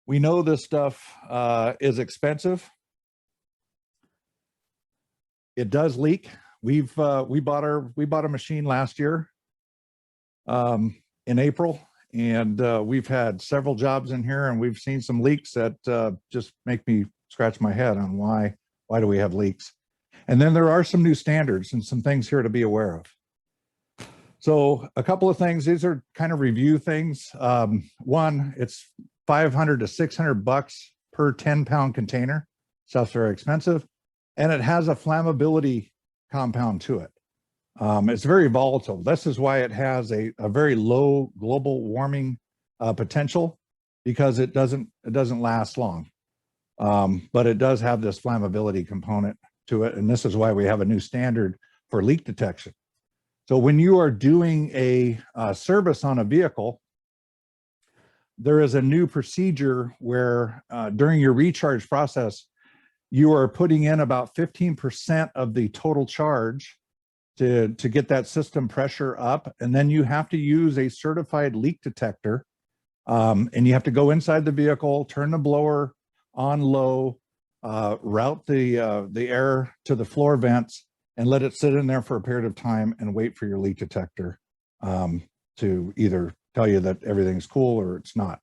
We know this stuff is expensive. It does leak. We bought a machine last year in April, and we've had several jobs in here, and we've seen some leaks that just make me scratch my head on why do we have leaks. And then there are some new standards and some things here to be aware of. So a couple of things, these are kind of review things. One, it's $500 to $600 per 10-pound container. Stuff's very expensive. And it has a flammability compound to it. It's very volatile. This is why it has a very low global warming potential, because it doesn't last long. But it does have this flammability component to it. And this is why we have a new standard for leak detection. So when you are doing a service on a vehicle, there is a new procedure where during your recharge process, you are putting in about 15% of the total charge to get that system pressure up. And then you have to use a certified leak detector. And you have to go inside the vehicle, turn the blower on low, route the air to the floor vents, and let it sit in there for a period of time and wait for your leak detector to either tell you that everything's cool or it's not.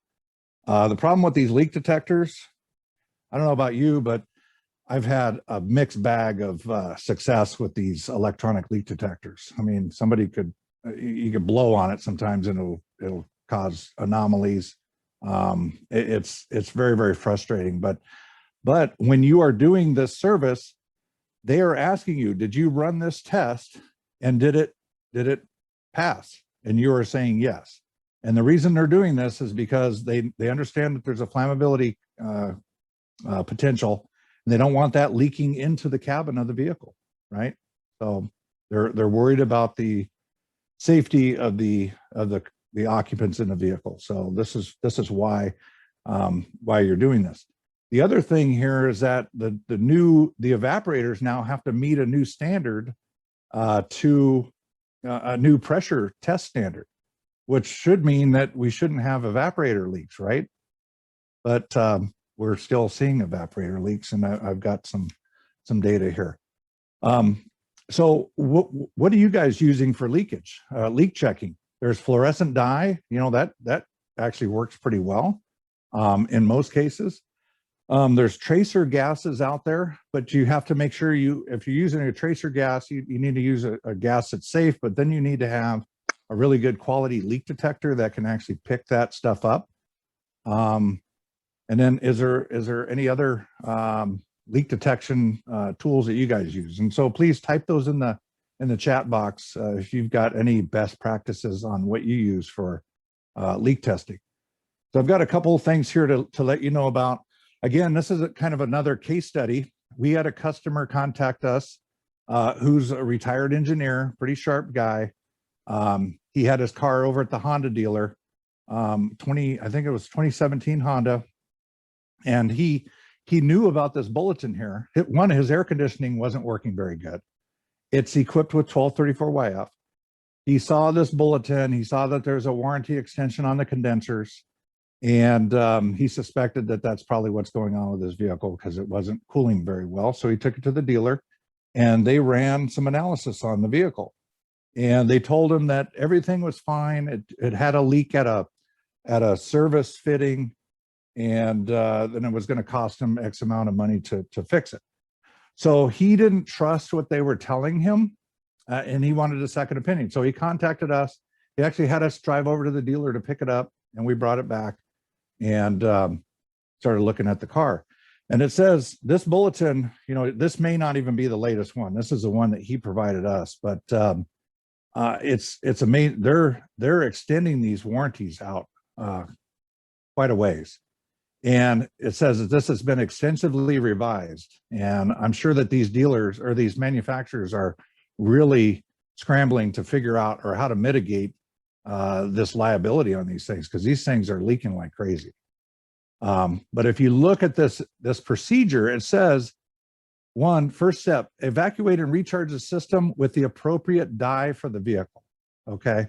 The problem with these leak detectors, I don't know about you, but I've had a mixed bag of success with these electronic leak detectors. I mean, you could blow on it sometimes and it'll cause anomalies. It's very, very frustrating. But when you are doing this service, they are asking you, did you run this test and did it pass? And you are saying yes. And the reason they're doing this is because they understand that there's a flammability potential, and they don't want that leaking into the cabin of the vehicle, right? So they're worried about the safety of the occupants in the vehicle. So this is why you're doing this. The other thing here is that the evaporators now have to meet a new standard to a new pressure test standard, which should mean that we shouldn't have evaporator leaks, right? But we're still seeing evaporator leaks, and I've got some data here. So what are you guys using for leakage, leak checking? There's fluorescent dye, that actually works pretty well in most cases. There's tracer gases out there, but you have to make sure if you're using a tracer gas, you need to use a gas that's safe, but then you need to have a really good quality leak detector that can actually pick that stuff up. And then is there any other leak detection tools that you guys use? And so please type those in the chat box if you've got any best practices on what you use for leak testing. So I've got a couple of things here to let you know about. Again, this is kind of another case study. We had a customer contact us who's a retired engineer, pretty sharp guy. He had his car over at the Honda dealer, I think it was 2017 Honda. And he knew about this bulletin here. His air conditioning wasn't working very good. It's equipped with 1234YF. He saw this bulletin. He saw that there's a warranty extension on the condensers. And he suspected that that's probably what's going on with his vehicle because it wasn't cooling very well. So he took it to the dealer and they ran some analysis on the vehicle. And they told him that everything was fine. It had a leak at a service fitting, and then it was going to cost him X amount of money to fix it. So he didn't trust what they were telling him, and he wanted a second opinion. So he contacted us, he actually had us drive over to the dealer to pick it up, and we brought it back and started looking at the car. And it says this bulletin, you know, this may not even be the latest one. This is the one that he provided us, but it's amazing. They're extending these warranties out quite a ways. And it says that this has been extensively revised. And I'm sure that these dealers or these manufacturers are really scrambling to figure out or how to mitigate this liability on these things, because these things are leaking like crazy. But if you look at this procedure, it says, first step, evacuate and recharge the system with the appropriate dye for the vehicle. Okay.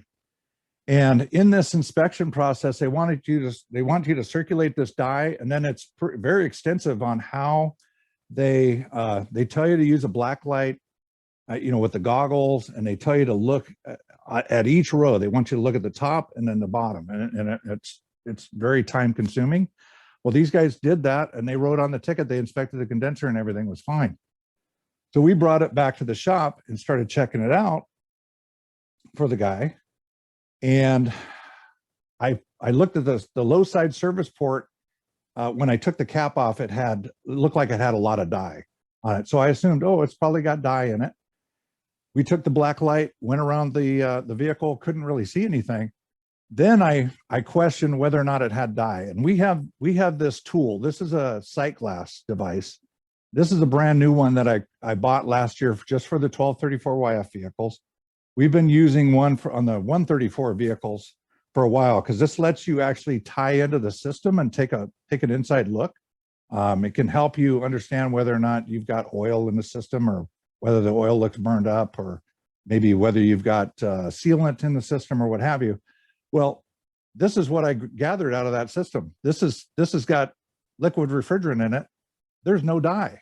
And in this inspection process, they want you to circulate this dye, and then it's very extensive on how they tell you to use a black light, you know, with the goggles, and they tell you to look at each row. They want you to look at the top and then the bottom, and it's very time consuming. Well, these guys did that, and they wrote on the ticket, they inspected the condenser and everything was fine. So we brought it back to the shop and started checking it out for the guy. And I looked at the low side service port. When I took the cap off, it looked like it had a lot of dye on it. So I assumed, oh, it's probably got dye in it. We took the black light, went around the vehicle, couldn't really see anything. Then I questioned whether or not it had dye. And we have this tool. This is a sight glass device. This is a brand new one that I bought last year just for the 1234YF vehicles. We've been using one on the 134 vehicles for a while, because this lets you actually tie into the system and take an inside look. It can help you understand whether or not you've got oil in the system, or whether the oil looks burned up, or maybe whether you've got sealant in the system or what have you. Well, this is what I gathered out of that system. This has got liquid refrigerant in it. There's no dye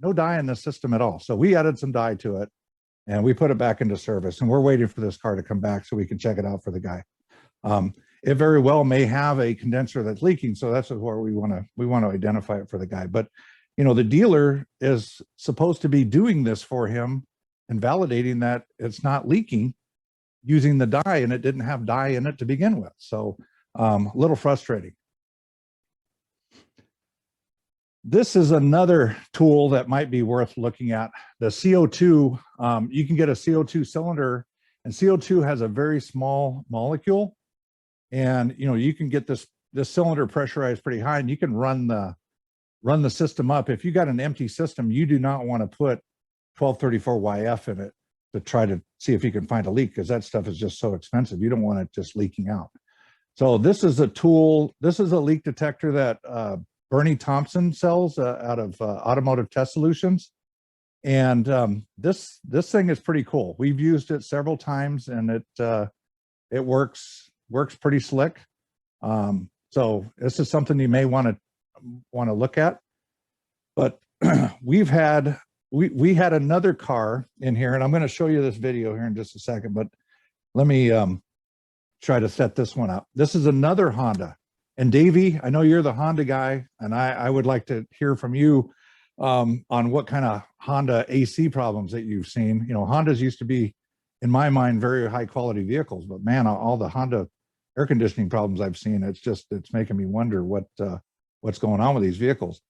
in this system at all. So we added some dye to it, and we put it back into service, and we're waiting for this car to come back so we can check it out for the guy. It very well may have a condenser that's leaking, so that's where we want to identify it for the guy. But you know, the dealer is supposed to be doing this for him and validating that it's not leaking using the dye, and it didn't have dye in it to begin with. So a little frustrating. This is another tool that might be worth looking at. The CO2, you can get a CO2 cylinder, and CO2 has a very small molecule. And, you know, you can get this cylinder pressurized pretty high, and you can run the system up. If you got an empty system, you do not want to put 1234YF in it to try to see if you can find a leak, because that stuff is just so expensive. You don't want it just leaking out. So this is a tool. This is a leak detector that Bernie Thompson sells out of Automotive Test Solutions. And this thing is pretty cool. We've used it several times, and it works pretty slick. So this is something you may want to look at. But we had another car in here, and I'm going to show you this video here in just a second, but let me try to set this one up. This is another Honda. And Davey, I know you're the Honda guy, and I would like to hear from you on what kind of Honda AC problems that you've seen. You know, Hondas used to be, in my mind, very high quality vehicles, but man, all the Honda air conditioning problems I've seen, it's making me wonder what's going on with these vehicles.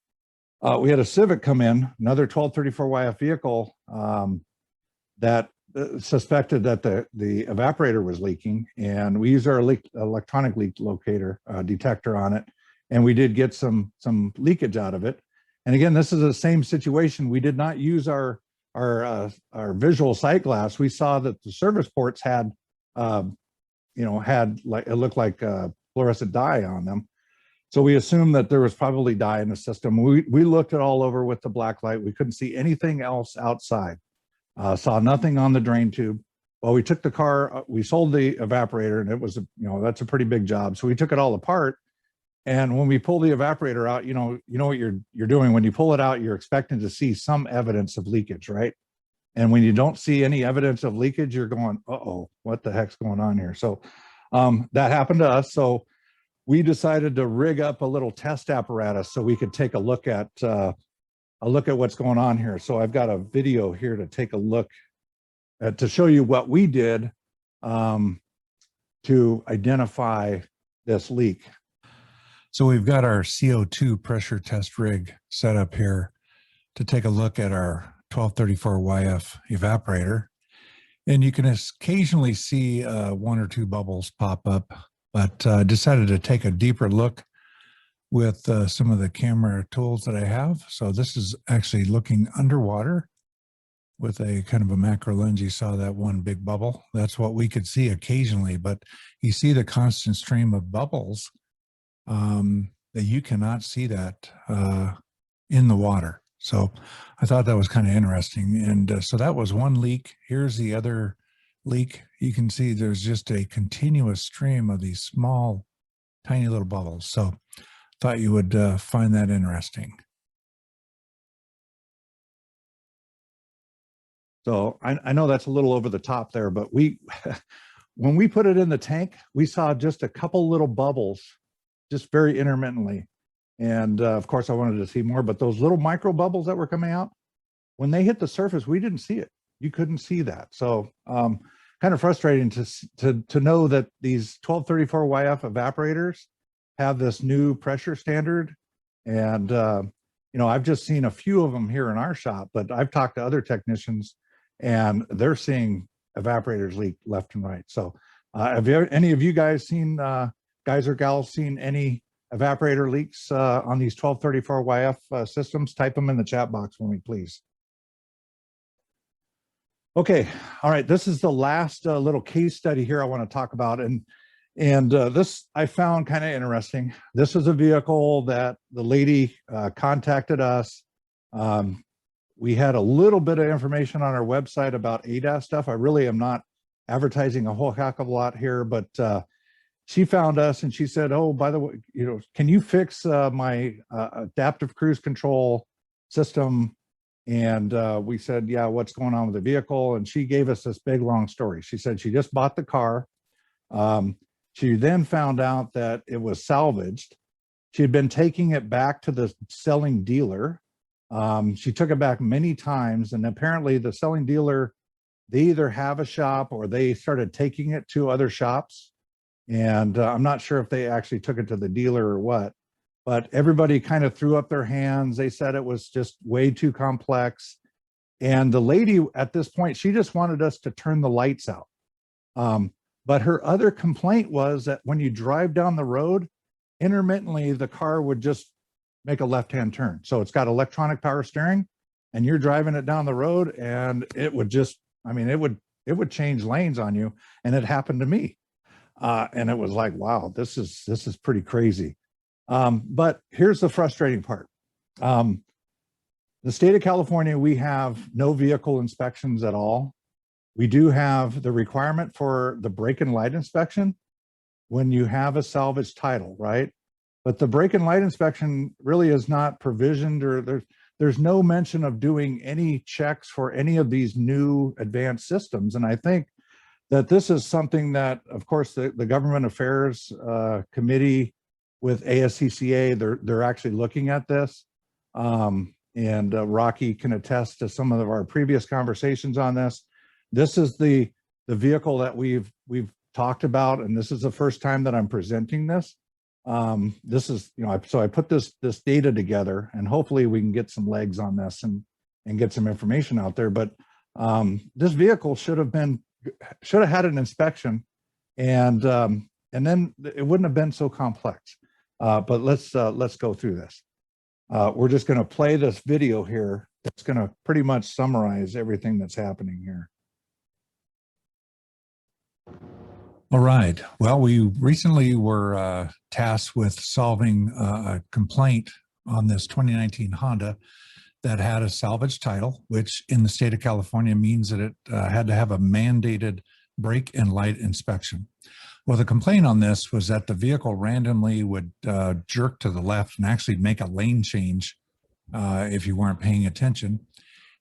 We had a Civic come in, another 1234YF vehicle that suspected that the evaporator was leaking, and we used our electronic leak locator detector on it, and we did get some leakage out of it. And again, this is the same situation. We did not use our visual sight glass. We saw that the service ports had like, it looked like fluorescent dye on them. So we assumed that there was probably dye in the system. We looked it all over with the black light. We couldn't see anything else outside. Saw nothing on the drain tube. Well, we took the car, we sold the evaporator, and it was, that's a pretty big job. So we took it all apart. And when we pull the evaporator out, you know what you're doing. When you pull it out, you're expecting to see some evidence of leakage, right? And when you don't see any evidence of leakage, you're going, uh-oh, what the heck's going on here? So that happened to us. So we decided to rig up a little test apparatus so we could take a look at what's going on here. So I've got a video here to take a look at, to show you what we did. to identify this leak. So we've got our CO2 pressure test rig set up here to take a look at our 1234YF evaporator. And you can occasionally see one or two bubbles pop up, but I decided to take a deeper look with some of the camera tools that I have. So this is actually looking underwater with a kind of a macro lens. You saw that one big bubble. That's what we could see occasionally, but you see the constant stream of bubbles that you cannot see that in the water. So I thought that was kind of interesting. And so that was one leak. Here's the other leak. You can see there's just a continuous stream of these small, tiny little bubbles. So thought you would find that interesting. So I know that's a little over the top there, but when we put it in the tank, we saw just a couple little bubbles, just very intermittently. And of course I wanted to see more, but those little micro bubbles that were coming out, when they hit the surface, we didn't see it. You couldn't see that. So kind of frustrating to know that these 1234YF evaporators have this new pressure standard. And, you know, I've just seen a few of them here in our shop, but I've talked to other technicians and they're seeing evaporators leak left and right. So have any of you guys seen, guys or gals, seen any evaporator leaks on these 1234YF systems? Type them in the chat box for me, please. Okay, all right, this is the last little case study here I want to talk about. And this I found kind of interesting. This is a vehicle that the lady contacted us. We had a little bit of information on our website about ADAS stuff. I really am not advertising a whole heck of a lot here, but she found us and she said, oh, by the way, you know, can you fix my adaptive cruise control system? And we said, yeah, what's going on with the vehicle? And she gave us this big, long story. She said she just bought the car. She then found out that it was salvaged. She had been taking it back to the selling dealer. She took it back many times, and apparently the selling dealer, they either have a shop or they started taking it to other shops. And I'm not sure if they actually took it to the dealer or what, but everybody kind of threw up their hands. They said it was just way too complex. And the lady at this point, she just wanted us to turn the lights out. But her other complaint was that when you drive down the road, intermittently, the car would just make a left-hand turn. So it's got electronic power steering and you're driving it down the road and it would just, I mean, it would change lanes on you. And it happened to me. And it was like, wow, this is pretty crazy. But here's the frustrating part. The state of California, we have no vehicle inspections at all. We do have the requirement for the brake and light inspection when you have a salvage title, right? But the brake and light inspection really is not provisioned, or there's no mention of doing any checks for any of these new advanced systems. And I think that this is something that, of course, the Government Affairs Committee with ASCCA, they're actually looking at this. And Rocky can attest to some of our previous conversations on this. This is the vehicle that we've talked about, and this is the first time that I'm presenting this. This is, you know, so I put this data together, and hopefully we can get some legs on this and get some information out there. But this vehicle should have had an inspection, and then it wouldn't have been so complex. But let's go through this. We're just going to play this video here. That's going to pretty much summarize everything that's happening here. All right. Well, we recently were tasked with solving a complaint on this 2019 Honda that had a salvage title, which in the state of California means that it had to have a mandated brake and light inspection. Well, the complaint on this was that the vehicle randomly would jerk to the left and actually make a lane change if you weren't paying attention.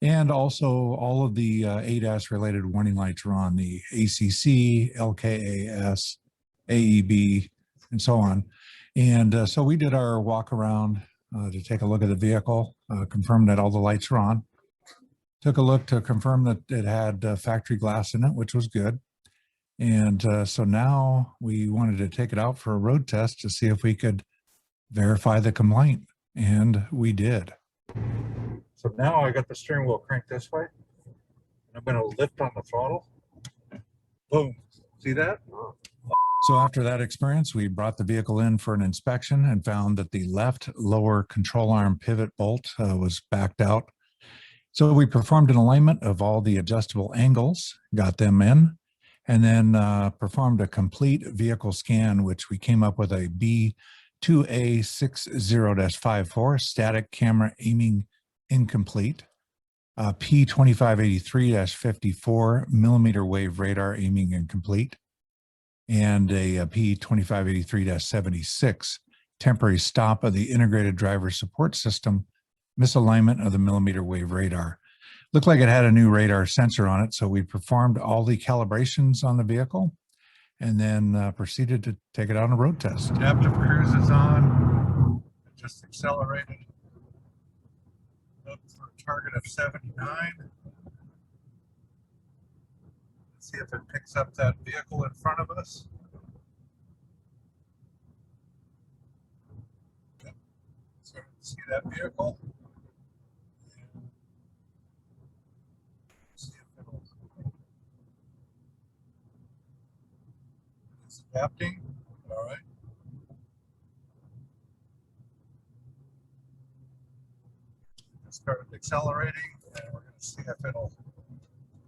And also all of the ADAS related warning lights were on, the ACC, LKAS, AEB, and so on. And so we did our walk around to take a look at the vehicle, confirmed that all the lights were on. Took a look to confirm that it had factory glass in it, which was good. And so now we wanted to take it out for a road test to see if we could verify the complaint, and we did. So now I got the steering wheel cranked this way, and I'm going to lift on the throttle. Boom. See that? So after that experience, we brought the vehicle in for an inspection and found that the left lower control arm pivot bolt was backed out. So we performed an alignment of all the adjustable angles, got them in, and then performed a complete vehicle scan, which we came up with a B2A60-54 static camera aiming incomplete, P2583-54 millimeter wave radar aiming incomplete, and a P2583-76 temporary stop of the integrated driver support system, misalignment of the millimeter wave radar. Looked like it had a new radar sensor on it, so we performed all the calibrations on the vehicle and then proceeded to take it on a road test. Adaptive cruise is on. It just accelerated up for a target of 79. Let's see if it picks up that vehicle in front of us. Okay. So see that vehicle. See if it's adapting. All right. It started accelerating, and we're going to see if it'll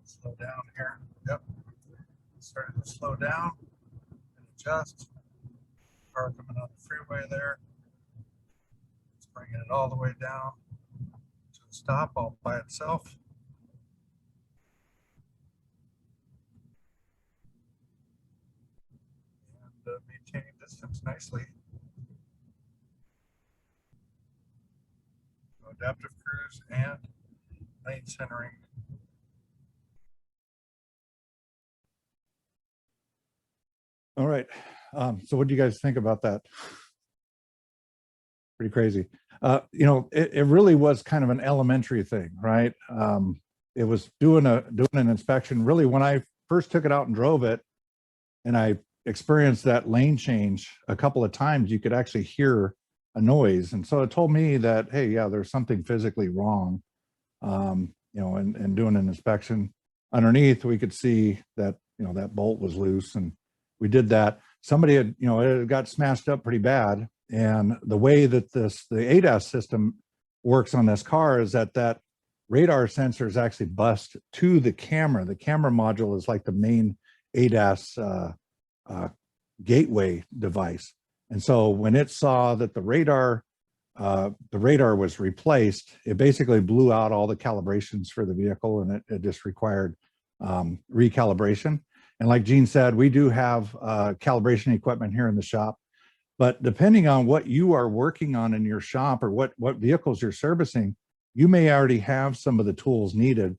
slow down here. Yep. It started to slow down and adjust. Car coming on the freeway there. It's bringing it all the way down to a stop all by itself. And maintaining distance nicely. So adaptive cruise and lane centering. All right. So what do you guys think about that? Pretty crazy. You know, it really was kind of an elementary thing, right? It was doing an inspection. Really, when I first took it out and drove it, and I experienced that lane change a couple of times, you could actually hear a noise. And so it told me that, hey, yeah, there's something physically wrong. You know, and doing an inspection underneath, we could see that, you know, that bolt was loose, and we did that. Somebody had, you know, it got smashed up pretty bad. And the way that the ADAS system works on this car is that radar sensor is actually bused to the camera. The camera module is like the main ADAS gateway device. And so when it saw that the radar was replaced, it basically blew out all the calibrations for the vehicle, and it just required recalibration. And like Gene said, we do have calibration equipment here in the shop, but depending on what you are working on in your shop or what vehicles you're servicing, you may already have some of the tools needed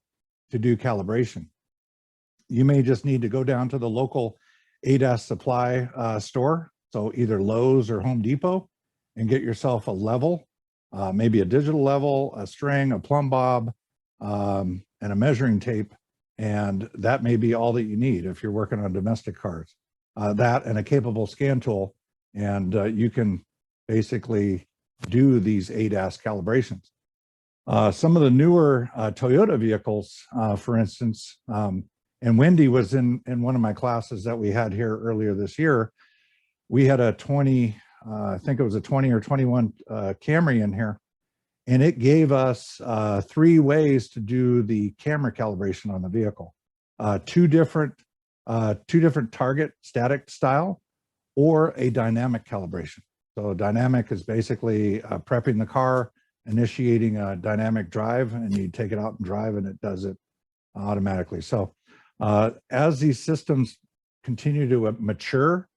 to do calibration. You may just need to go down to the local ADAS supply store, so either Lowe's or Home Depot, and get yourself a level, maybe a digital level, a string, a plumb bob, and a measuring tape. And that may be all that you need if you're working on domestic cars. That and a capable scan tool, and you can basically do these ADAS calibrations. Some of the newer Toyota vehicles, for instance, and Wendy was in one of my classes that we had here earlier this year. We had a 20, I think it was a 20 or 21 Camry in here, and it gave us 3 ways to do the camera calibration on the vehicle. Two different target static style or a dynamic calibration. So dynamic is basically prepping the car, initiating a dynamic drive, and you take it out and drive, and it does it automatically. So as these systems continue to mature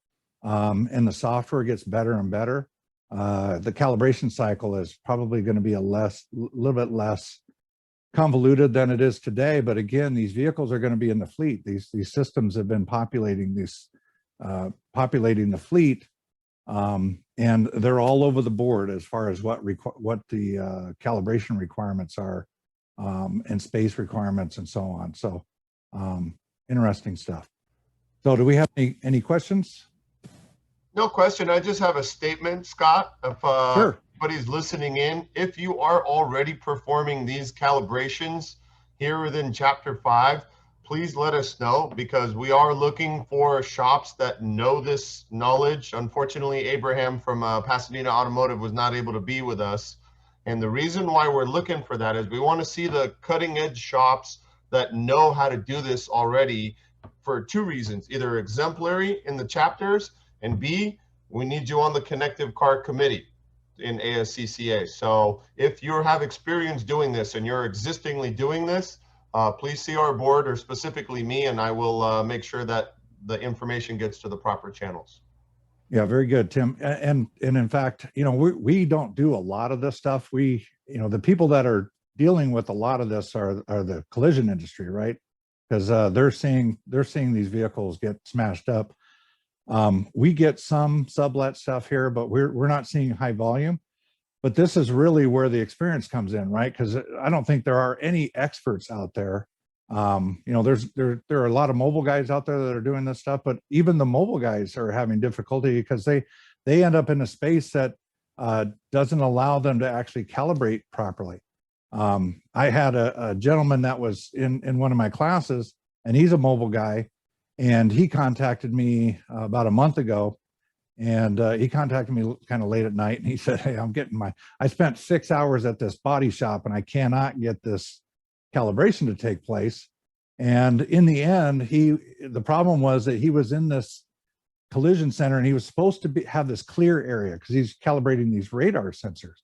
and the software gets better and better, the calibration cycle is probably going to be a little bit less convoluted than it is today. But again, these vehicles are going to be in the fleet. These systems have been populating the fleet, and they're all over the board as far as what the calibration requirements are, and space requirements and so on. So interesting stuff. So do we have any questions? No question. I just have a statement, Scott. If Sure. anybody's listening in, if you are already performing these calibrations here within Chapter 5, please let us know, because we are looking for shops that know this knowledge. Unfortunately, Abraham from Pasadena Automotive was not able to be with us. And the reason why we're looking for that is we want to see the cutting edge shops that know how to do this already for two reasons: either exemplary in the chapters, and B, we need you on the connective car committee in ASCCA. So if you have experience doing this and you're existingly doing this, please see our board, or specifically me, and I will make sure that the information gets to the proper channels. Yeah, very good, Tim. And in fact, you know, we don't do a lot of this stuff. We, you know, the people that are dealing with a lot of this are the collision industry, right? Because they're seeing these vehicles get smashed up. We get some sublet stuff here, but we're not seeing high volume. But this is really where the experience comes in, right? Because I don't think there are any experts out there. You know, there are a lot of mobile guys out there that are doing this stuff, but even the mobile guys are having difficulty because they end up in a space that doesn't allow them to actually calibrate properly. I had a gentleman that was in one of my classes, and he's a mobile guy, and he contacted me about a month ago, and he contacted me kind of late at night, and he said, "Hey, I spent 6 hours at this body shop, and I cannot get this calibration to take place." And in the end, the problem was that he was in this collision center, and he was supposed to have this clear area because he's calibrating these radar sensors.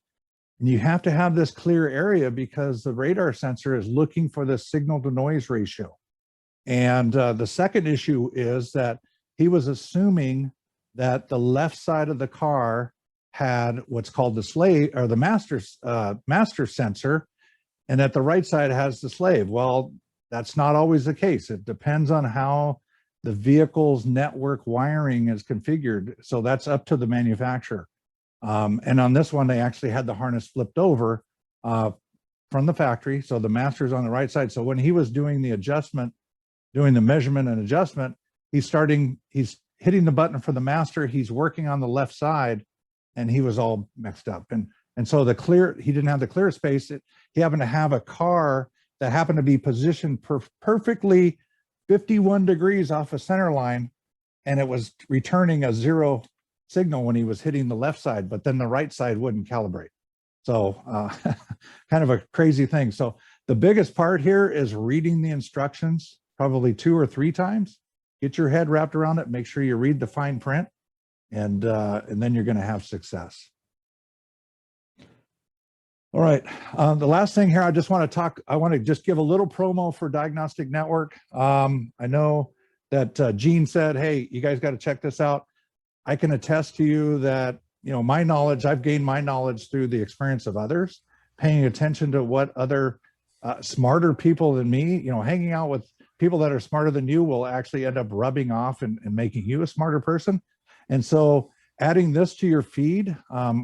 And you have to have this clear area because the radar sensor is looking for the signal to noise ratio. And the second issue is that he was assuming that the left side of the car had what's called the slave, or the master sensor, and that the right side has the slave. Well, that's not always the case. It depends on how the vehicle's network wiring is configured. So that's up to the manufacturer. And on this one, they actually had the harness flipped over from the factory. So the master's on the right side. So when he was doing the adjustment, doing the measurement and adjustment, he's hitting the button for the master. He's working on the left side, and he was all mixed up. And so he didn't have the clear space. He happened to have a car that happened to be positioned perfectly 51 degrees off a center line, and it was returning a 0 signal when he was hitting the left side, but then the right side wouldn't calibrate. So kind of a crazy thing. So the biggest part here is reading the instructions probably 2 or 3 times. Get your head wrapped around it, make sure you read the fine print, and then you're going to have success. All right, the last thing here, I want to just give a little promo for Diagnostic Network. I know that Gene said, "Hey, you guys got to check this out." I can attest to you that, you know, I've gained my knowledge through the experience of others, paying attention to what other smarter people than me, you know, hanging out with people that are smarter than you will actually end up rubbing off and making you a smarter person. And so adding this to your feed,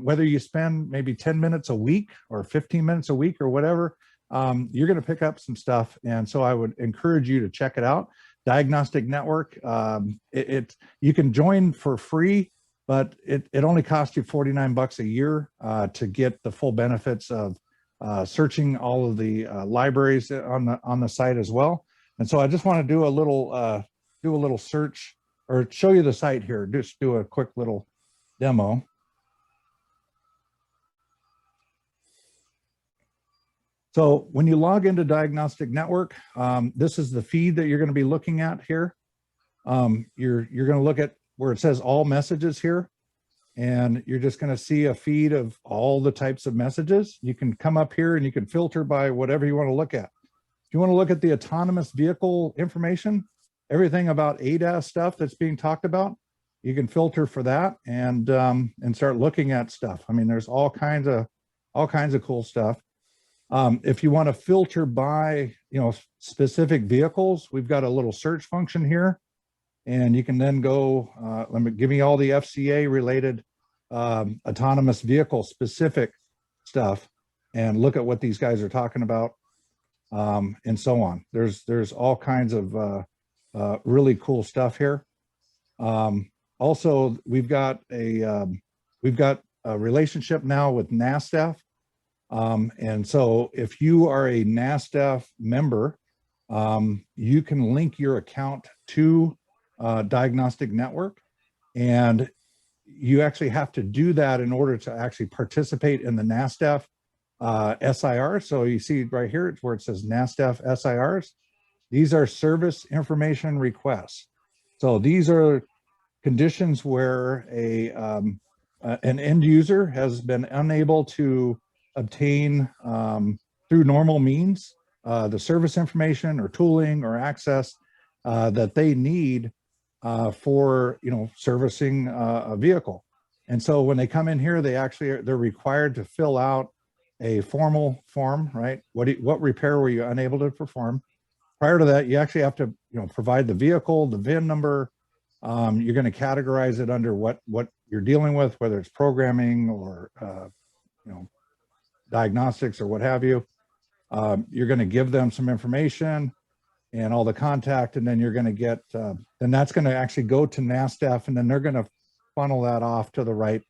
whether you spend maybe 10 minutes a week or 15 minutes a week or whatever, you're going to pick up some stuff. And so I would encourage you to check it out. Diagnostic Network, you can join for free, but it only costs you $49 a year to get the full benefits of searching all of the libraries on the site as well. And so I just want to do a little search, or show you the site here. Just do a quick little demo. So when you log into Diagnostic Network, this is the feed that you're going to be looking at here. You're going to look at where it says all messages here, and you're just going to see a feed of all the types of messages. You can come up here and you can filter by whatever you want to look at. If you want to look at the autonomous vehicle information, everything about ADAS stuff that's being talked about, you can filter for that and start looking at stuff. I mean, there's all kinds of cool stuff. If you want to filter by, you know, specific vehicles, we've got a little search function here, and you can then go, give me all the FCA related autonomous vehicle specific stuff and look at what these guys are talking about, and so on. There's all kinds of really cool stuff here. Also, we've got a relationship now with NASDAQ. And so if you are a NASDAQ member, you can link your account to Diagnostic Network, and you actually have to do that in order to actually participate in the NASDAQ SIR. So you see right here where it says NASDAQ SIRs. These are service information requests. So these are conditions where an end user has been unable to obtain through normal means the service information or tooling or access that they need for servicing a vehicle. And so when they come in here, they're required to fill out a formal form, right? What repair were you unable to perform? Prior to that, you actually have to provide the vehicle, the VIN number. You're going to categorize it under what you're dealing with, whether it's programming or diagnostics or what have you. You're going to give them some information and all the contact, and then you're going to get, then that's going to actually go to NASDAQ, and then they're going to funnel that off to the right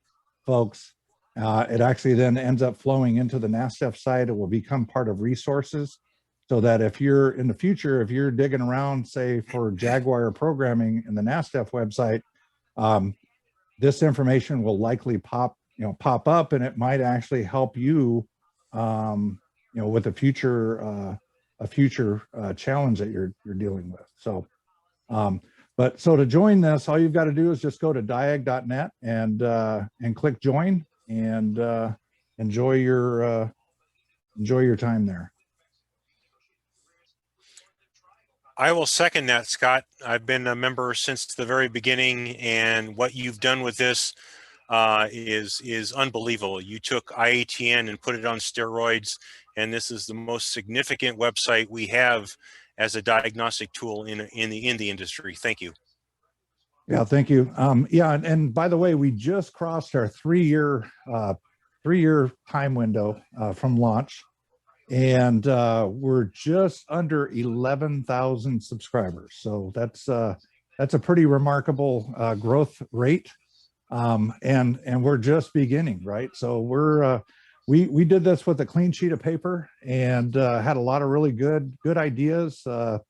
folks. It actually then ends up flowing into the NASDAQ site. It will become part of resources, so that if you're in the future, if you're digging around, say for Jaguar programming in the NASDAQ website, this information will likely pop up, and it might actually help you, with a future challenge that you're dealing with. So, so to join this, all you've got to do is just go to diag.net and click join, and enjoy your time there. I will second that, Scott. I've been a member since the very beginning, and what you've done with this is unbelievable. You took IATN and put it on steroids, and this is the most significant website we have as a diagnostic tool in the industry. Thank you. Yeah, thank you. Yeah, and by the way, we just crossed our three-year time window from launch. And we're just under 11,000 subscribers. So that's a pretty remarkable growth rate. And we're just beginning, right? So we did this with a clean sheet of paper, and had a lot of really good ideas, a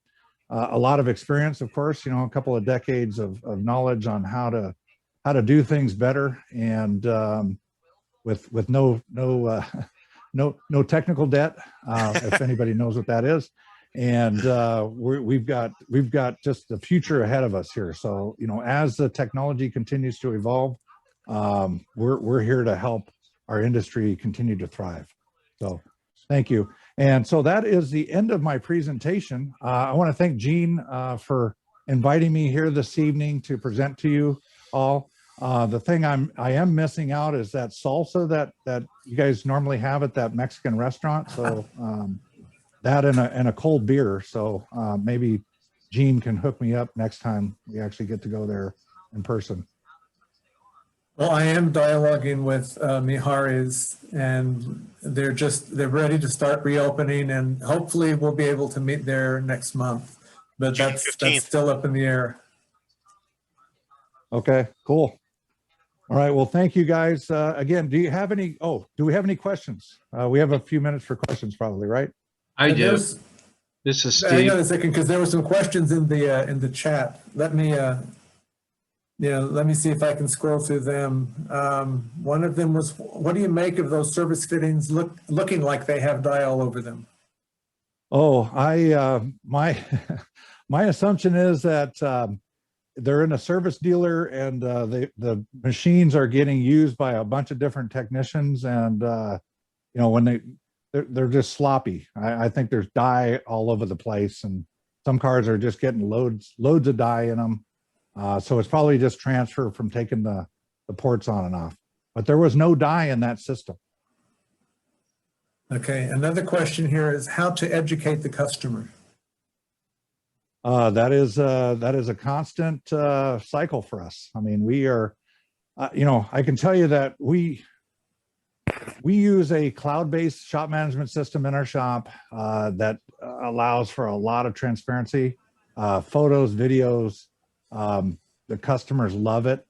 lot of experience, of course, a couple of decades of knowledge on how to do things better, and with no technical debt, if anybody knows what that is. And we've got just the future ahead of us here. So, as the technology continues to evolve, we're here to help our industry continue to thrive. So thank you. And so that is the end of my presentation. I want to thank Gene for inviting me here this evening to present to you all. The thing I am missing out is that salsa that you guys normally have at that Mexican restaurant. So that and a cold beer. So maybe Gene can hook me up next time we actually get to go there in person. Well, I am dialoguing with Mijares, and they're ready to start reopening, and hopefully we'll be able to meet there next month. But that's still up in the air. Okay, cool. All right. Well, thank you guys. Again, do we have any questions? We have a few minutes for questions probably, right? I do. This is Steve. Hang on a second, because there were some questions in the chat. Let me see if I can scroll through them. One of them was, what do you make of those service fittings looking like they have dye all over them? Oh, my assumption is that they're in a service dealer, and the machines are getting used by a bunch of different technicians, and when they're just sloppy. I think there's dye all over the place, and some cars are just getting loads of dye in them. So it's probably just transfer from taking the ports on and off. But there was no dye in that system. Okay, another question here is how to educate the customer. That is a constant cycle for us. I mean, we are, I can tell you that we use a cloud-based shop management system in our shop that allows for a lot of transparency. photos, videos. The customers love it.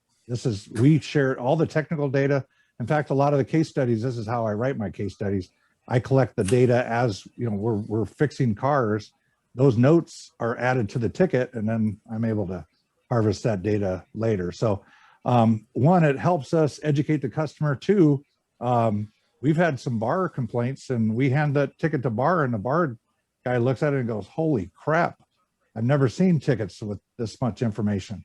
We share all the technical data. In fact, a lot of the case studies, this is how I write my case studies. I collect the data as, you know, we're fixing cars. Those notes are added to the ticket, and then I'm able to harvest that data later. So one, it helps us educate the customer. Two, we've had some bar complaints, and we hand that ticket to bar, and the bar guy looks at it and goes, holy crap, I've never seen tickets with this much information.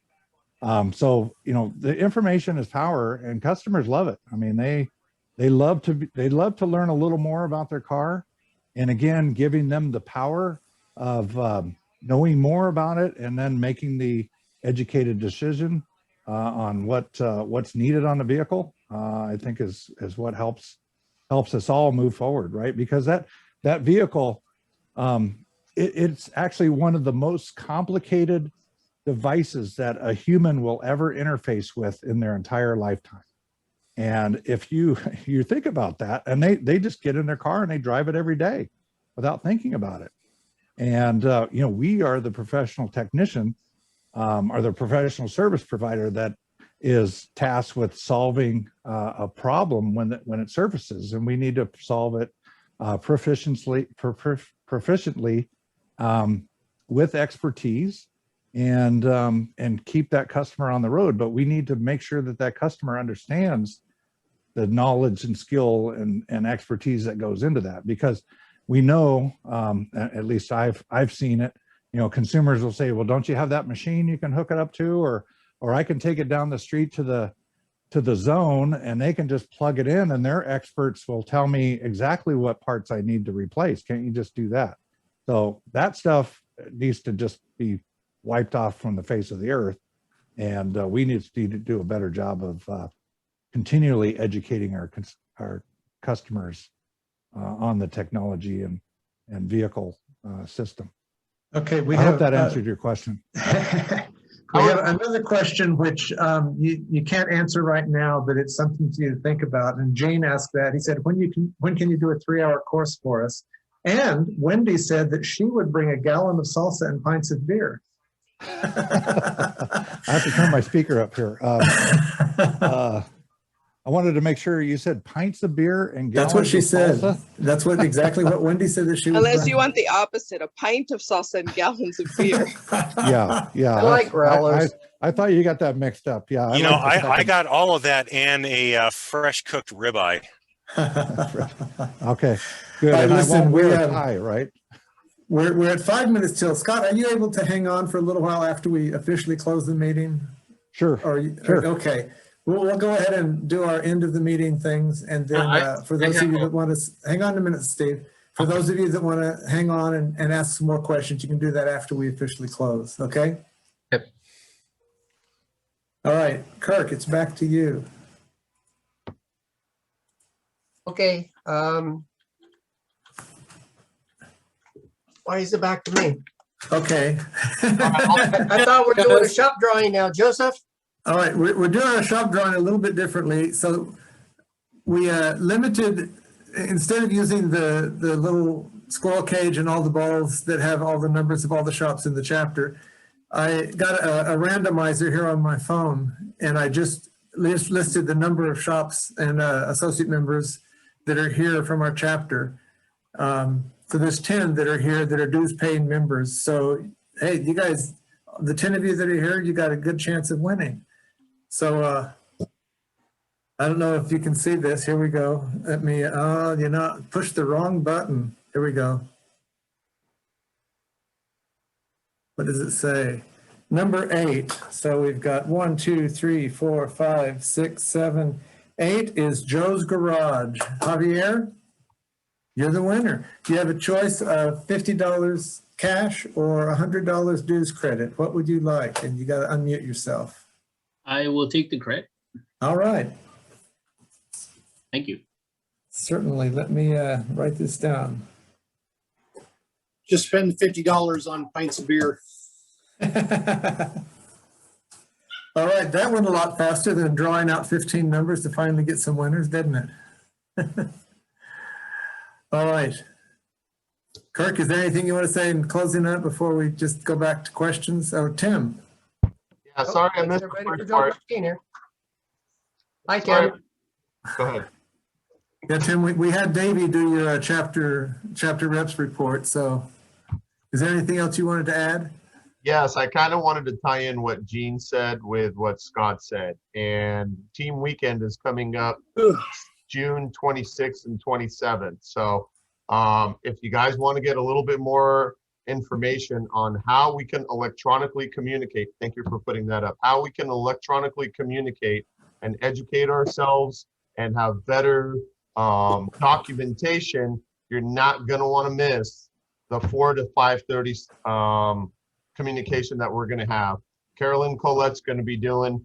So, you know, the information is power, and customers love it. I mean, they love to learn a little more about their car. And again, giving them the power of knowing more about it, and then making the educated decision on what's needed on the vehicle, I think is what helps us all move forward, right? Because that vehicle, it's actually one of the most complicated devices that a human will ever interface with in their entire lifetime. And if you think about that, and they just get in their car and they drive it every day without thinking about it. And you know, we are the professional technician, or the professional service provider that is tasked with solving a problem when it surfaces, and we need to solve it proficiently with expertise, and keep that customer on the road. But we need to make sure that customer understands the knowledge and skill and expertise that goes into that, because we know, at least I've seen it, you know, consumers will say, well, don't you have that machine you can hook it up to, or I can take it down the street to the zone and they can just plug it in, and their experts will tell me exactly what parts I need to replace. Can't you just do that? So that stuff needs to just be wiped off from the face of the earth. And we need to do a better job of continually educating our customers on the technology and vehicle system. Okay, I hope that answered your question. We have another question which you can't answer right now, but it's something for you to think about. And Jane asked that. He said, when can you do a 3-hour course for us? And Wendy said that she would bring a gallon of salsa and pints of beer. I have to turn my speaker up here. I wanted to make sure you said pints of beer and gallons. That's what she of said. salsa? That's exactly what Wendy said that she was. Unless you want the opposite, a pint of salsa and gallons of beer. Yeah. I like growlers. I thought you got that mixed up. Yeah. I got all of that and a fresh cooked ribeye. Okay, good. Right, and listen, I won't we wear a tie, right? We're at 5 minutes till. Scott, are you able to hang on for a little while after we officially close the meeting? Sure. Sure. Okay. We'll go ahead and do our end of the meeting things. And then for those of you that want to, hang on a minute, Steve. For those of you that want to hang on and ask some more questions, you can do that after we officially close. Okay? Yep. All right, Kirk, it's back to you. Okay. Why is it back to me? Okay. I thought we're doing a shop drawing now, Joseph. All right, we're doing our shop drawing a little bit differently. So we limited, instead of using the little squirrel cage and all the balls that have all the numbers of all the shops in the chapter, I got a randomizer here on my phone, and I just listed the number of shops and associate members that are here from our chapter. So there's 10 that are here that are dues paying members. So, hey, you guys, the 10 of you that are here, you got a good chance of winning. So I don't know if you can see this. Here we go. Let me, push the wrong button. Here we go. What does it say? Number 8. So we've got 1, 2, 3, 4, 5, 6, 7, 8 is Joe's Garage. Javier, you're the winner. You have a choice of $50 cash or $100 dues credit. What would you like? And you got to unmute yourself. I will take the credit. All right. Thank you. Certainly. Let me write this down. Just spend $50 on pints of beer. All right. That went a lot faster than drawing out 15 numbers to finally get some winners, didn't it? All right. Kirk, is there anything you want to say in closing up before we just go back to questions? Oh, Tim. Yeah, sorry I Thanks, missed the everybody, for first joining part. us being here. Hi, Sorry. Tim. Go ahead. Yeah, Tim, we had Davey do your chapter reps report. So is there anything else you wanted to add? Yes, I kind of wanted to tie in what Gene said with what Scott said. And team weekend is coming up June 26th and 27th. So if you guys want to get a little bit more information on how we can electronically communicate, thank you for putting that up, how we can electronically communicate and educate ourselves and have better documentation, you're not going to want to miss the 4 to 5:30 communication that we're going to have. Carolyn Colette's going to be doing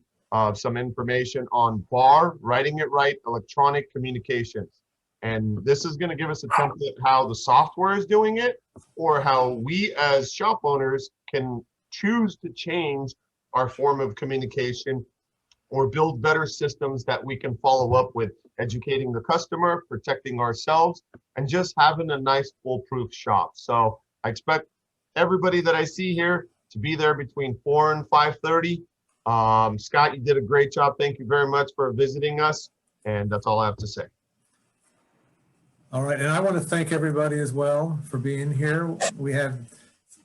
some information on BAR, writing it right, electronic communications. And this is going to give us a template how the software is doing it, or how we as shop owners can choose to change our form of communication or build better systems that we can follow up with, educating the customer, protecting ourselves, and just having a nice foolproof shop. So I expect everybody that I see here to be there between 4 and 5:30. Scott, you did a great job. Thank you very much for visiting us. And that's all I have to say. All right, and I want to thank everybody as well for being here. We had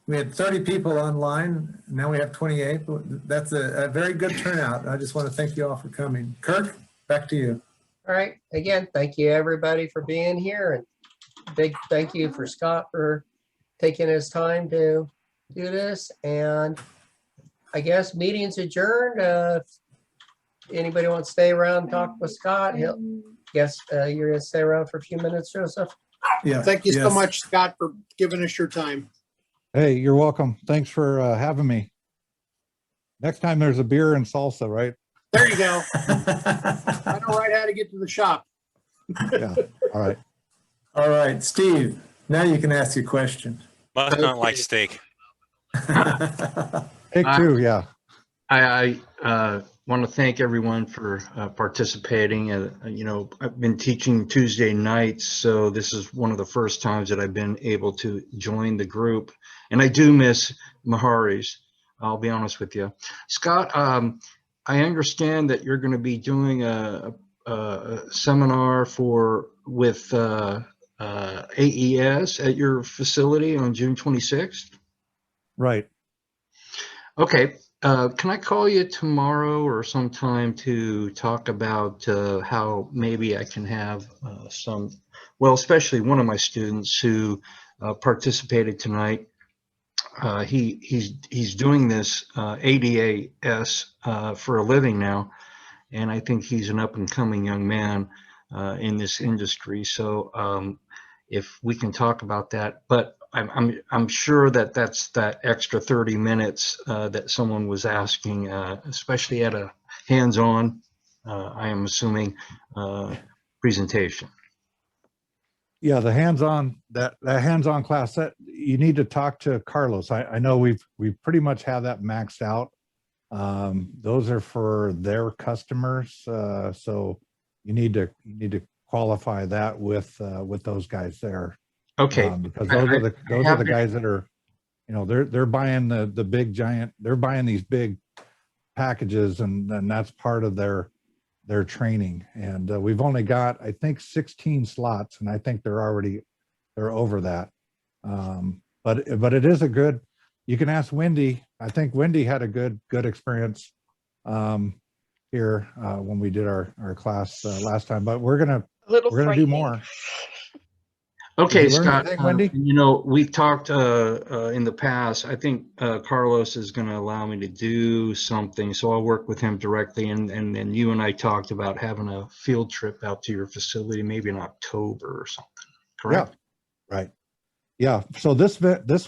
30 people online. Now we have 28. That's a very good turnout. I just want to thank you all for coming. Kirk, back to you. All right. Again, thank you everybody for being here, and big thank you for Scott for taking his time to do this. And I guess meeting's adjourned. If anybody wants to stay around and talk with Scott, he'll guess you're gonna stay around for a few minutes, Joseph. Yeah. Thank you so much, Scott, for giving us your time. Hey, you're welcome. Thanks for having me. Next time there's a beer and salsa, right? There you go. I know right how to get to the shop. Yeah. All right. All right, Steve, now you can ask your question. Must not like steak. Take two, yeah. I want to thank everyone for participating. You know, I've been teaching Tuesday nights, so this is one of the first times that I've been able to join the group. And I do miss Mahari's, I'll be honest with you. Scott, I understand that you're going to be doing a seminar with AES at your facility on June 26th? Right. Okay. Can I call you tomorrow or sometime to talk about how maybe I can have especially one of my students who participated tonight. He's doing this ADAS for a living now, and I think he's an up and coming young man in this industry. So if we can talk about that, but I'm sure that that's that extra 30 minutes that someone was asking, especially at a hands-on, I am assuming, presentation. Yeah, the hands-on that hands-on class, that you need to talk to Carlos. I know we pretty much have that maxed out. Those are for their customers, so you need to qualify that with those guys there. Okay. Because those are the guys that are, you know, they're buying the big giant, they're buying these big packages, and that's part of their training. And we've only got, I think, 16 slots, and I think they're over that. But it is a good, you can ask Wendy. I think Wendy had a good experience here when we did our class last time, but we're gonna do more. Okay, Scott, anything, Wendy? you know, we've talked in the past. I think Carlos is going to allow me to do something, so I'll work with him directly. And then you and I talked about having a field trip out to your facility, maybe in October or something, correct? Yeah, right. Yeah, so this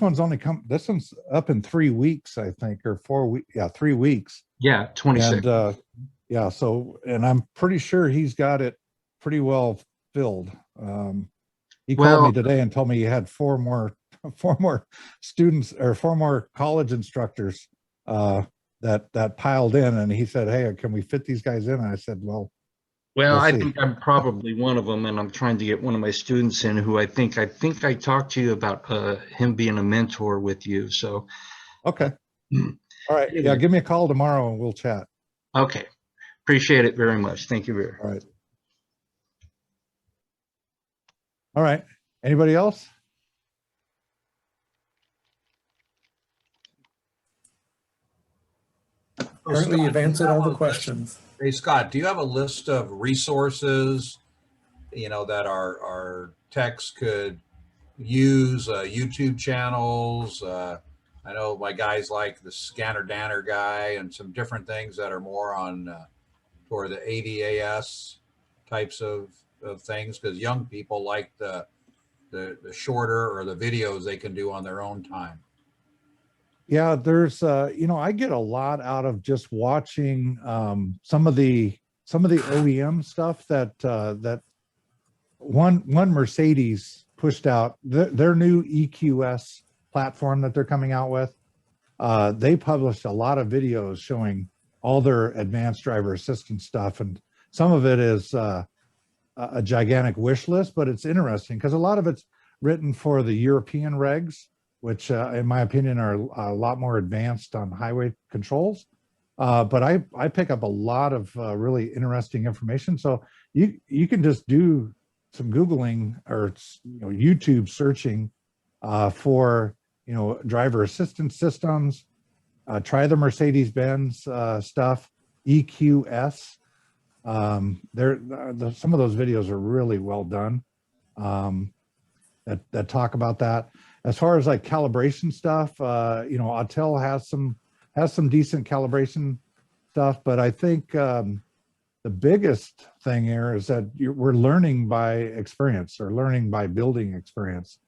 one's up in 3 weeks, I think, or 4 weeks. Yeah, 3 weeks. Yeah, 26. And yeah, so, and I'm pretty sure he's got it pretty well filled. He called me today and told me he had four more students, or 4 more college instructors that piled in, and he said, "Hey, can we fit these guys in?" And I said, "Well, Well, We'll I see. think I'm probably one of them, and I'm trying to get one of my students in who I think I talked to you about him being a mentor with you. So, Okay. All right. Yeah, give me a call tomorrow and we'll chat. Okay. Appreciate it very much. Thank you very. All right. All right. Anybody else? Apparently you've answered all the questions. Hey, Scott, do you have a list of resources, that our techs could use, YouTube channels? I know my guys like the Scanner Danner guy and some different things that are more on toward the ADAS types of things, because young people like the shorter or the videos they can do on their own time. Yeah, there's I get a lot out of just watching some of the OEM stuff that one Mercedes pushed out their new EQS platform that they're coming out with. They published a lot of videos showing all their advanced driver assistance stuff, and some of it is a gigantic wish list, but it's interesting because a lot of it's written for the European regs, which in my opinion are a lot more advanced on highway controls. But I pick up a lot of really interesting information. So you can just do some Googling or YouTube searching for driver assistance systems. Try the Mercedes-Benz stuff, EQS. Some of those videos are really well done that talk about that. As far as like calibration stuff, Autel has some decent calibration stuff, but I think the biggest thing here is that we're learning by experience or learning by building experience.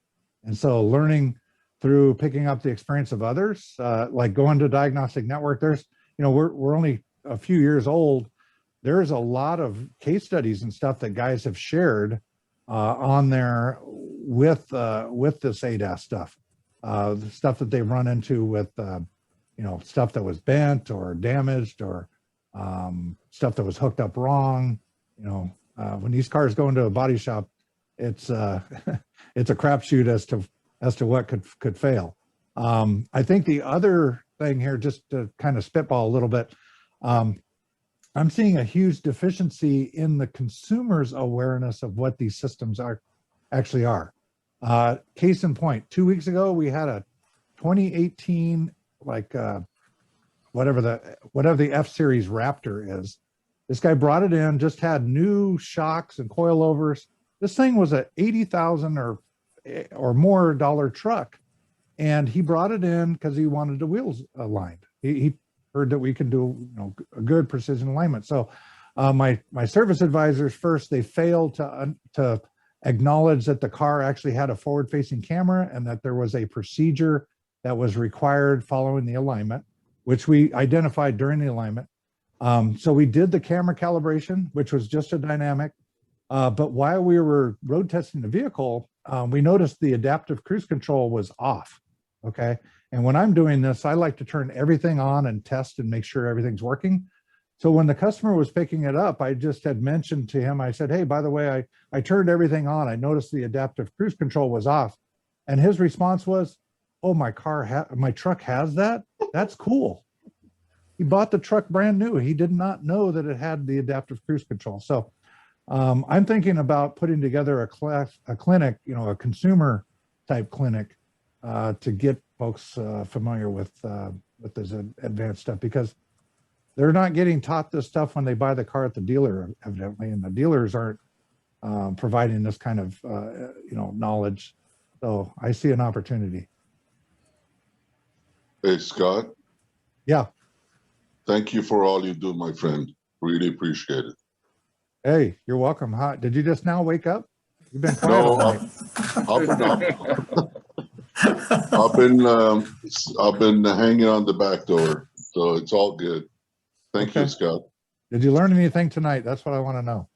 And so learning through picking up the experience of others, like going to Diagnostic Network, we're only a few years old. There's a lot of case studies and stuff that guys have shared on there with this ADAS stuff, the stuff that they've run into with stuff that was bent or damaged or stuff that was hooked up wrong. When these cars go into a body shop, it's it's a crapshoot as to what could fail. I think the other thing here, just to kind of spitball a little bit, I'm seeing a huge deficiency in the consumer's awareness of what these systems actually are. Case in point, 2 weeks ago, we had a 2018, whatever the F-Series Raptor is. This guy brought it in, just had new shocks and coilovers. This thing was a $80,000 or more dollar truck. And he brought it in because he wanted the wheels aligned. He heard that we can do a good precision alignment. So my service advisors first, they failed to acknowledge that the car actually had a forward-facing camera and that there was a procedure that was required following the alignment, which we identified during the alignment. So we did the camera calibration, which was just a dynamic. But while we were road testing the vehicle, we noticed the adaptive cruise control was off. Okay. And when I'm doing this, I like to turn everything on and test and make sure everything's working. So when the customer was picking it up, I just had mentioned to him, I said, hey, by the way, I turned everything on. I noticed the adaptive cruise control was off. And his response was, oh, my truck has that? That's cool. He bought the truck brand new. He did not know that it had the adaptive cruise control. So I'm thinking about putting together a clinic, a consumer type clinic to get folks familiar with this advanced stuff, because they're not getting taught this stuff when they buy the car at the dealer, evidently, and the dealers aren't providing this kind of knowledge. So I see an opportunity. Hey, Scott. Yeah. Thank you for all you do, my friend. Really appreciate it. Hey, you're welcome. Did you just now wake up? You've been quiet all night. I've been hanging on the back door, so it's all good. Thank you, Scott. Did you learn anything tonight? That's what I want to know.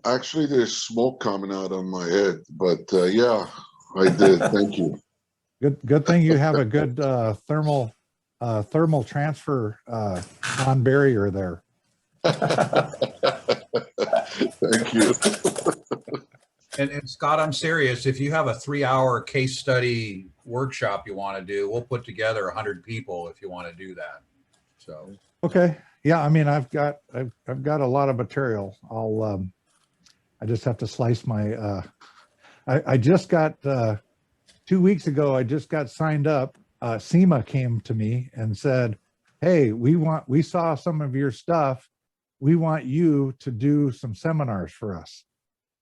Actually, there's smoke coming out on my head, but yeah, I did. Thank you. Good thing you have a good thermal transfer non-barrier there. Thank you. And Scott, I'm serious. If you have a 3-hour case study workshop you want to do, we'll put together 100 people if you want to do that. So. Okay. Yeah. I mean, I've got a lot of material. I just have to slice my, I just got, 2 weeks ago, I just got signed up. SEMA came to me and said, hey, we saw some of your stuff. We want you to do some seminars for us.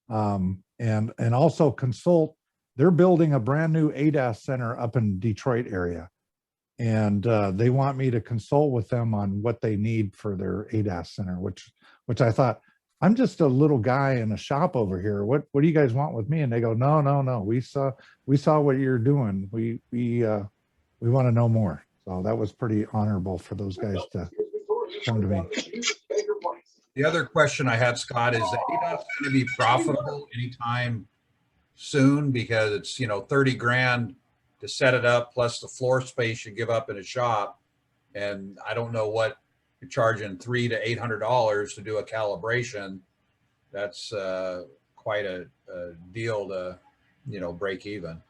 And also consult. They're building a brand new ADAS center up in Detroit area. And they want me to consult with them on what they need for their ADAS center, which I thought, I'm just a little guy in a shop over here. What do you guys want with me? And they go, no. We saw what you're doing. We want to know more. So that was pretty honorable for those guys to come to me. The other question I had, Scott, is that ADAS going to be profitable anytime soon? Because it's, 30 grand to set it up, plus the floor space you give up in a shop. And I don't know what you're charging $300 to $800 to do a calibration. That's quite a deal to, break even.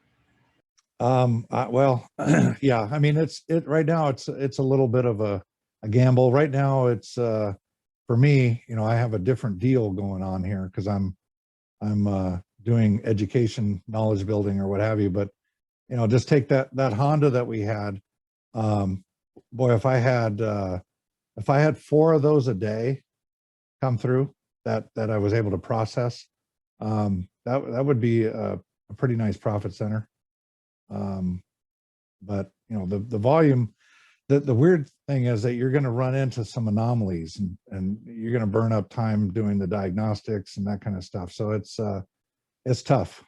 Well, yeah, I mean, right now it's a little bit of a gamble. Right now it's, for me, I have a different deal going on here because I'm doing education, knowledge building or what have you. But, just take that Honda that we had. Boy, if I had 4 of those a day come through that I was able to process, that would be a pretty nice profit center. But the volume, the weird thing is that you're going to run into some anomalies and you're going to burn up time doing the diagnostics and that kind of stuff. So it's tough.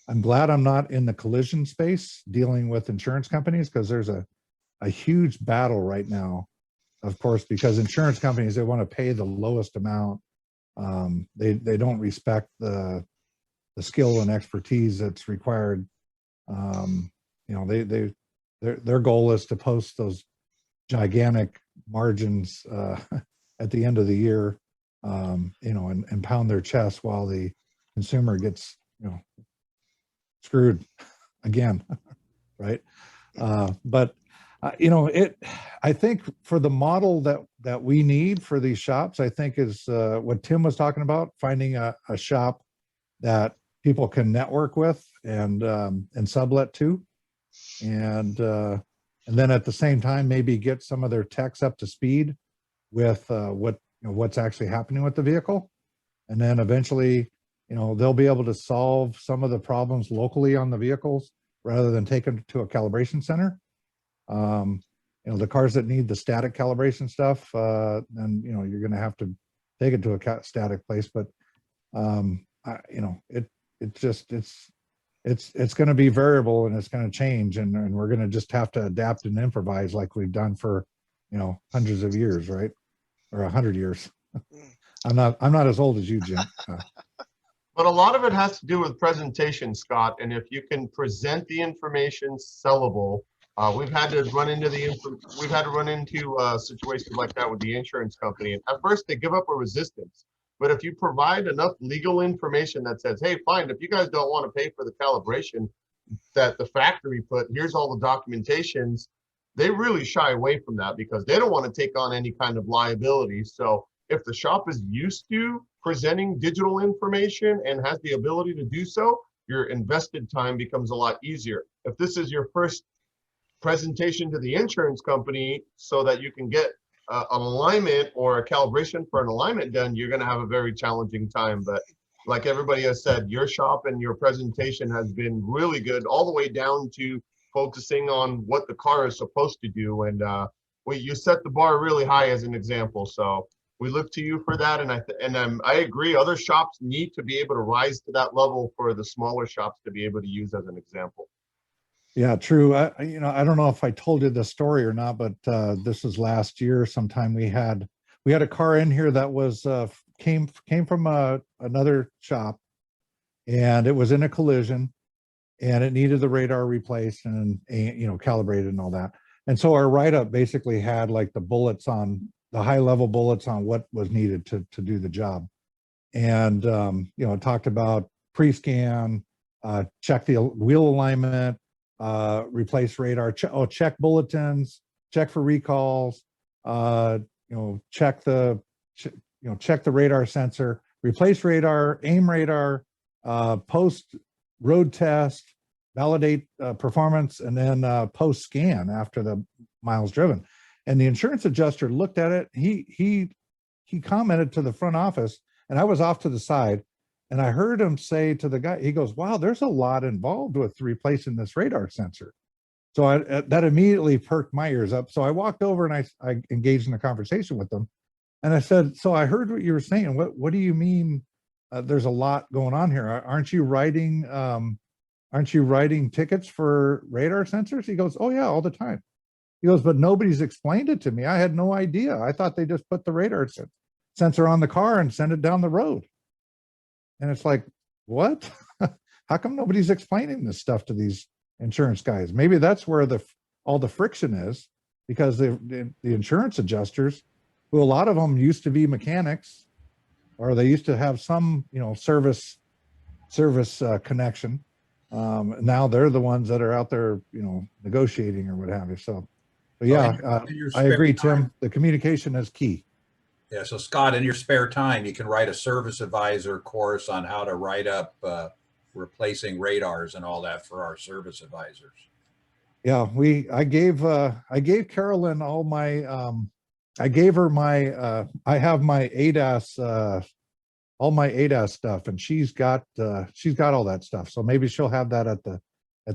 I'm glad I'm not in the collision space dealing with insurance companies, because there's a huge battle right now, of course, because insurance companies, they want to pay the lowest amount. They don't respect the skill and expertise that's required. Their goal is to post those gigantic margins at the end of the year, and pound their chest while the consumer gets, screwed again, right? But I think for the model that we need for these shops, I think is what Tim was talking about, finding a shop that people can network with and sublet to, and then at the same time maybe get some of their techs up to speed with what's actually happening with the vehicle, and then eventually they'll be able to solve some of the problems locally on the vehicles rather than take them to a calibration center. The cars that need the static calibration stuff, then you're going to have to take it to a static place. But it's going to be variable and it's going to change, and we're going to just have to adapt and improvise like we've done for hundreds of years, right? Or 100 years. I'm not as old as you, Jim. But a lot of it has to do with presentation, Scott. And if you can present the information sellable, we've had to run into situations like that with the insurance company. And at first, they give up a resistance. But if you provide enough legal information that says, hey, fine, if you guys don't want to pay for the calibration that the factory put, here's all the documentations, they really shy away from that because they don't want to take on any kind of liability. So if the shop is used to presenting digital information and has the ability to do so, your invested time becomes a lot easier. If this is your first presentation to the insurance company so that you can get an alignment or a calibration for an alignment done, you're going to have a very challenging time. But like everybody has said, your shop and your presentation has been really good, all the way down to focusing on what the car is supposed to do. And you set the bar really high as an example. So we look to you for that. And I agree, other shops need to be able to rise to that level for the smaller shops to be able to use as an example. Yeah, true. I don't know if I told you the story or not, but this was last year sometime. We had a car in here that was came from another shop, and it was in a collision, and it needed the radar replaced and calibrated and all that. And so our write-up basically had like the high level bullets on what was needed to do the job. and talked about pre-scan, check the wheel alignment, replace radar, check bulletins, check for recalls, check the radar sensor, replace radar, aim radar, post road test, validate performance, and then post scan after the miles driven. And the insurance adjuster looked at it. He commented to the front office, and I was off to the side, and I heard him say to the guy, he goes, "Wow, there's a lot involved with replacing this radar sensor." So that immediately perked my ears up. So I walked over and I engaged in a conversation with them, and I said, "So I heard what you were saying. What do you mean? There's a lot going on here. Aren't you writing tickets for radar sensors?" He goes, "Oh yeah, all the time." He goes, "But nobody's explained it to me. I had no idea. I thought they just put the radar sensor on the car and send it down the road." And it's like, what? How come nobody's explaining this stuff to these insurance guys? Maybe that's where all the friction is, because the insurance adjusters, who a lot of them used to be mechanics, or they used to have some service connection. Now they're the ones that are out there negotiating or what have you. So yeah, I agree, Tim. The communication is key. Yeah, so Scott, in your spare time, you can write a service advisor course on how to write up replacing radars and all that for our service advisors. Yeah, I gave Carolyn all my I gave her my I have my ADAS all my ADAS stuff, and she's got all that stuff. So maybe she'll have that at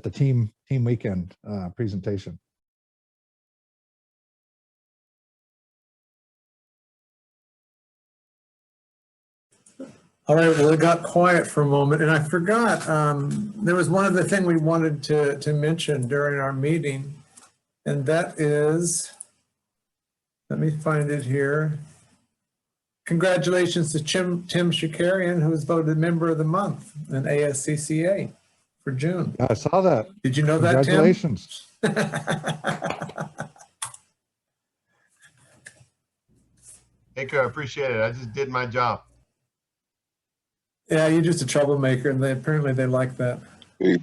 the team weekend presentation. All right, well, it got quiet for a moment, and I forgot, there was one other thing we wanted to mention during our meeting, and that is, let me find it here. Congratulations to Tim Shakarian, who was voted Member of the Month in ASCCA for June. I saw that. Did you know that, Tim? Congratulations. Thank you, I appreciate it. I just did my job. Yeah, you're just a troublemaker, and apparently they like that. He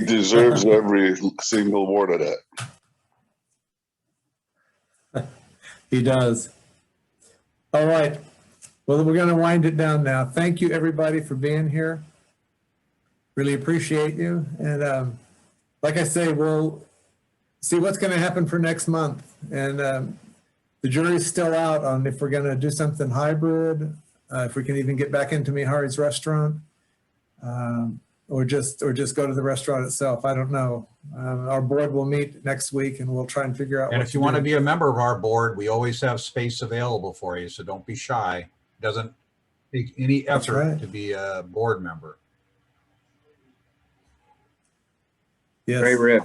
deserves every single word of that. He does. All right. Well, we're going to wind it down now. Thank you, everybody, for being here. Really appreciate you. And like I say, we'll see what's going to happen for next month. And the jury's still out on if we're going to do something hybrid, if we can even get back into Mihari's restaurant, or just go to the restaurant itself. I don't know. Our board will meet next week, and we'll try and figure out. And if you want to be a member of our board, we always have space available for you, so don't be shy. It doesn't take any effort to be a board member. Yes. Great, Rip.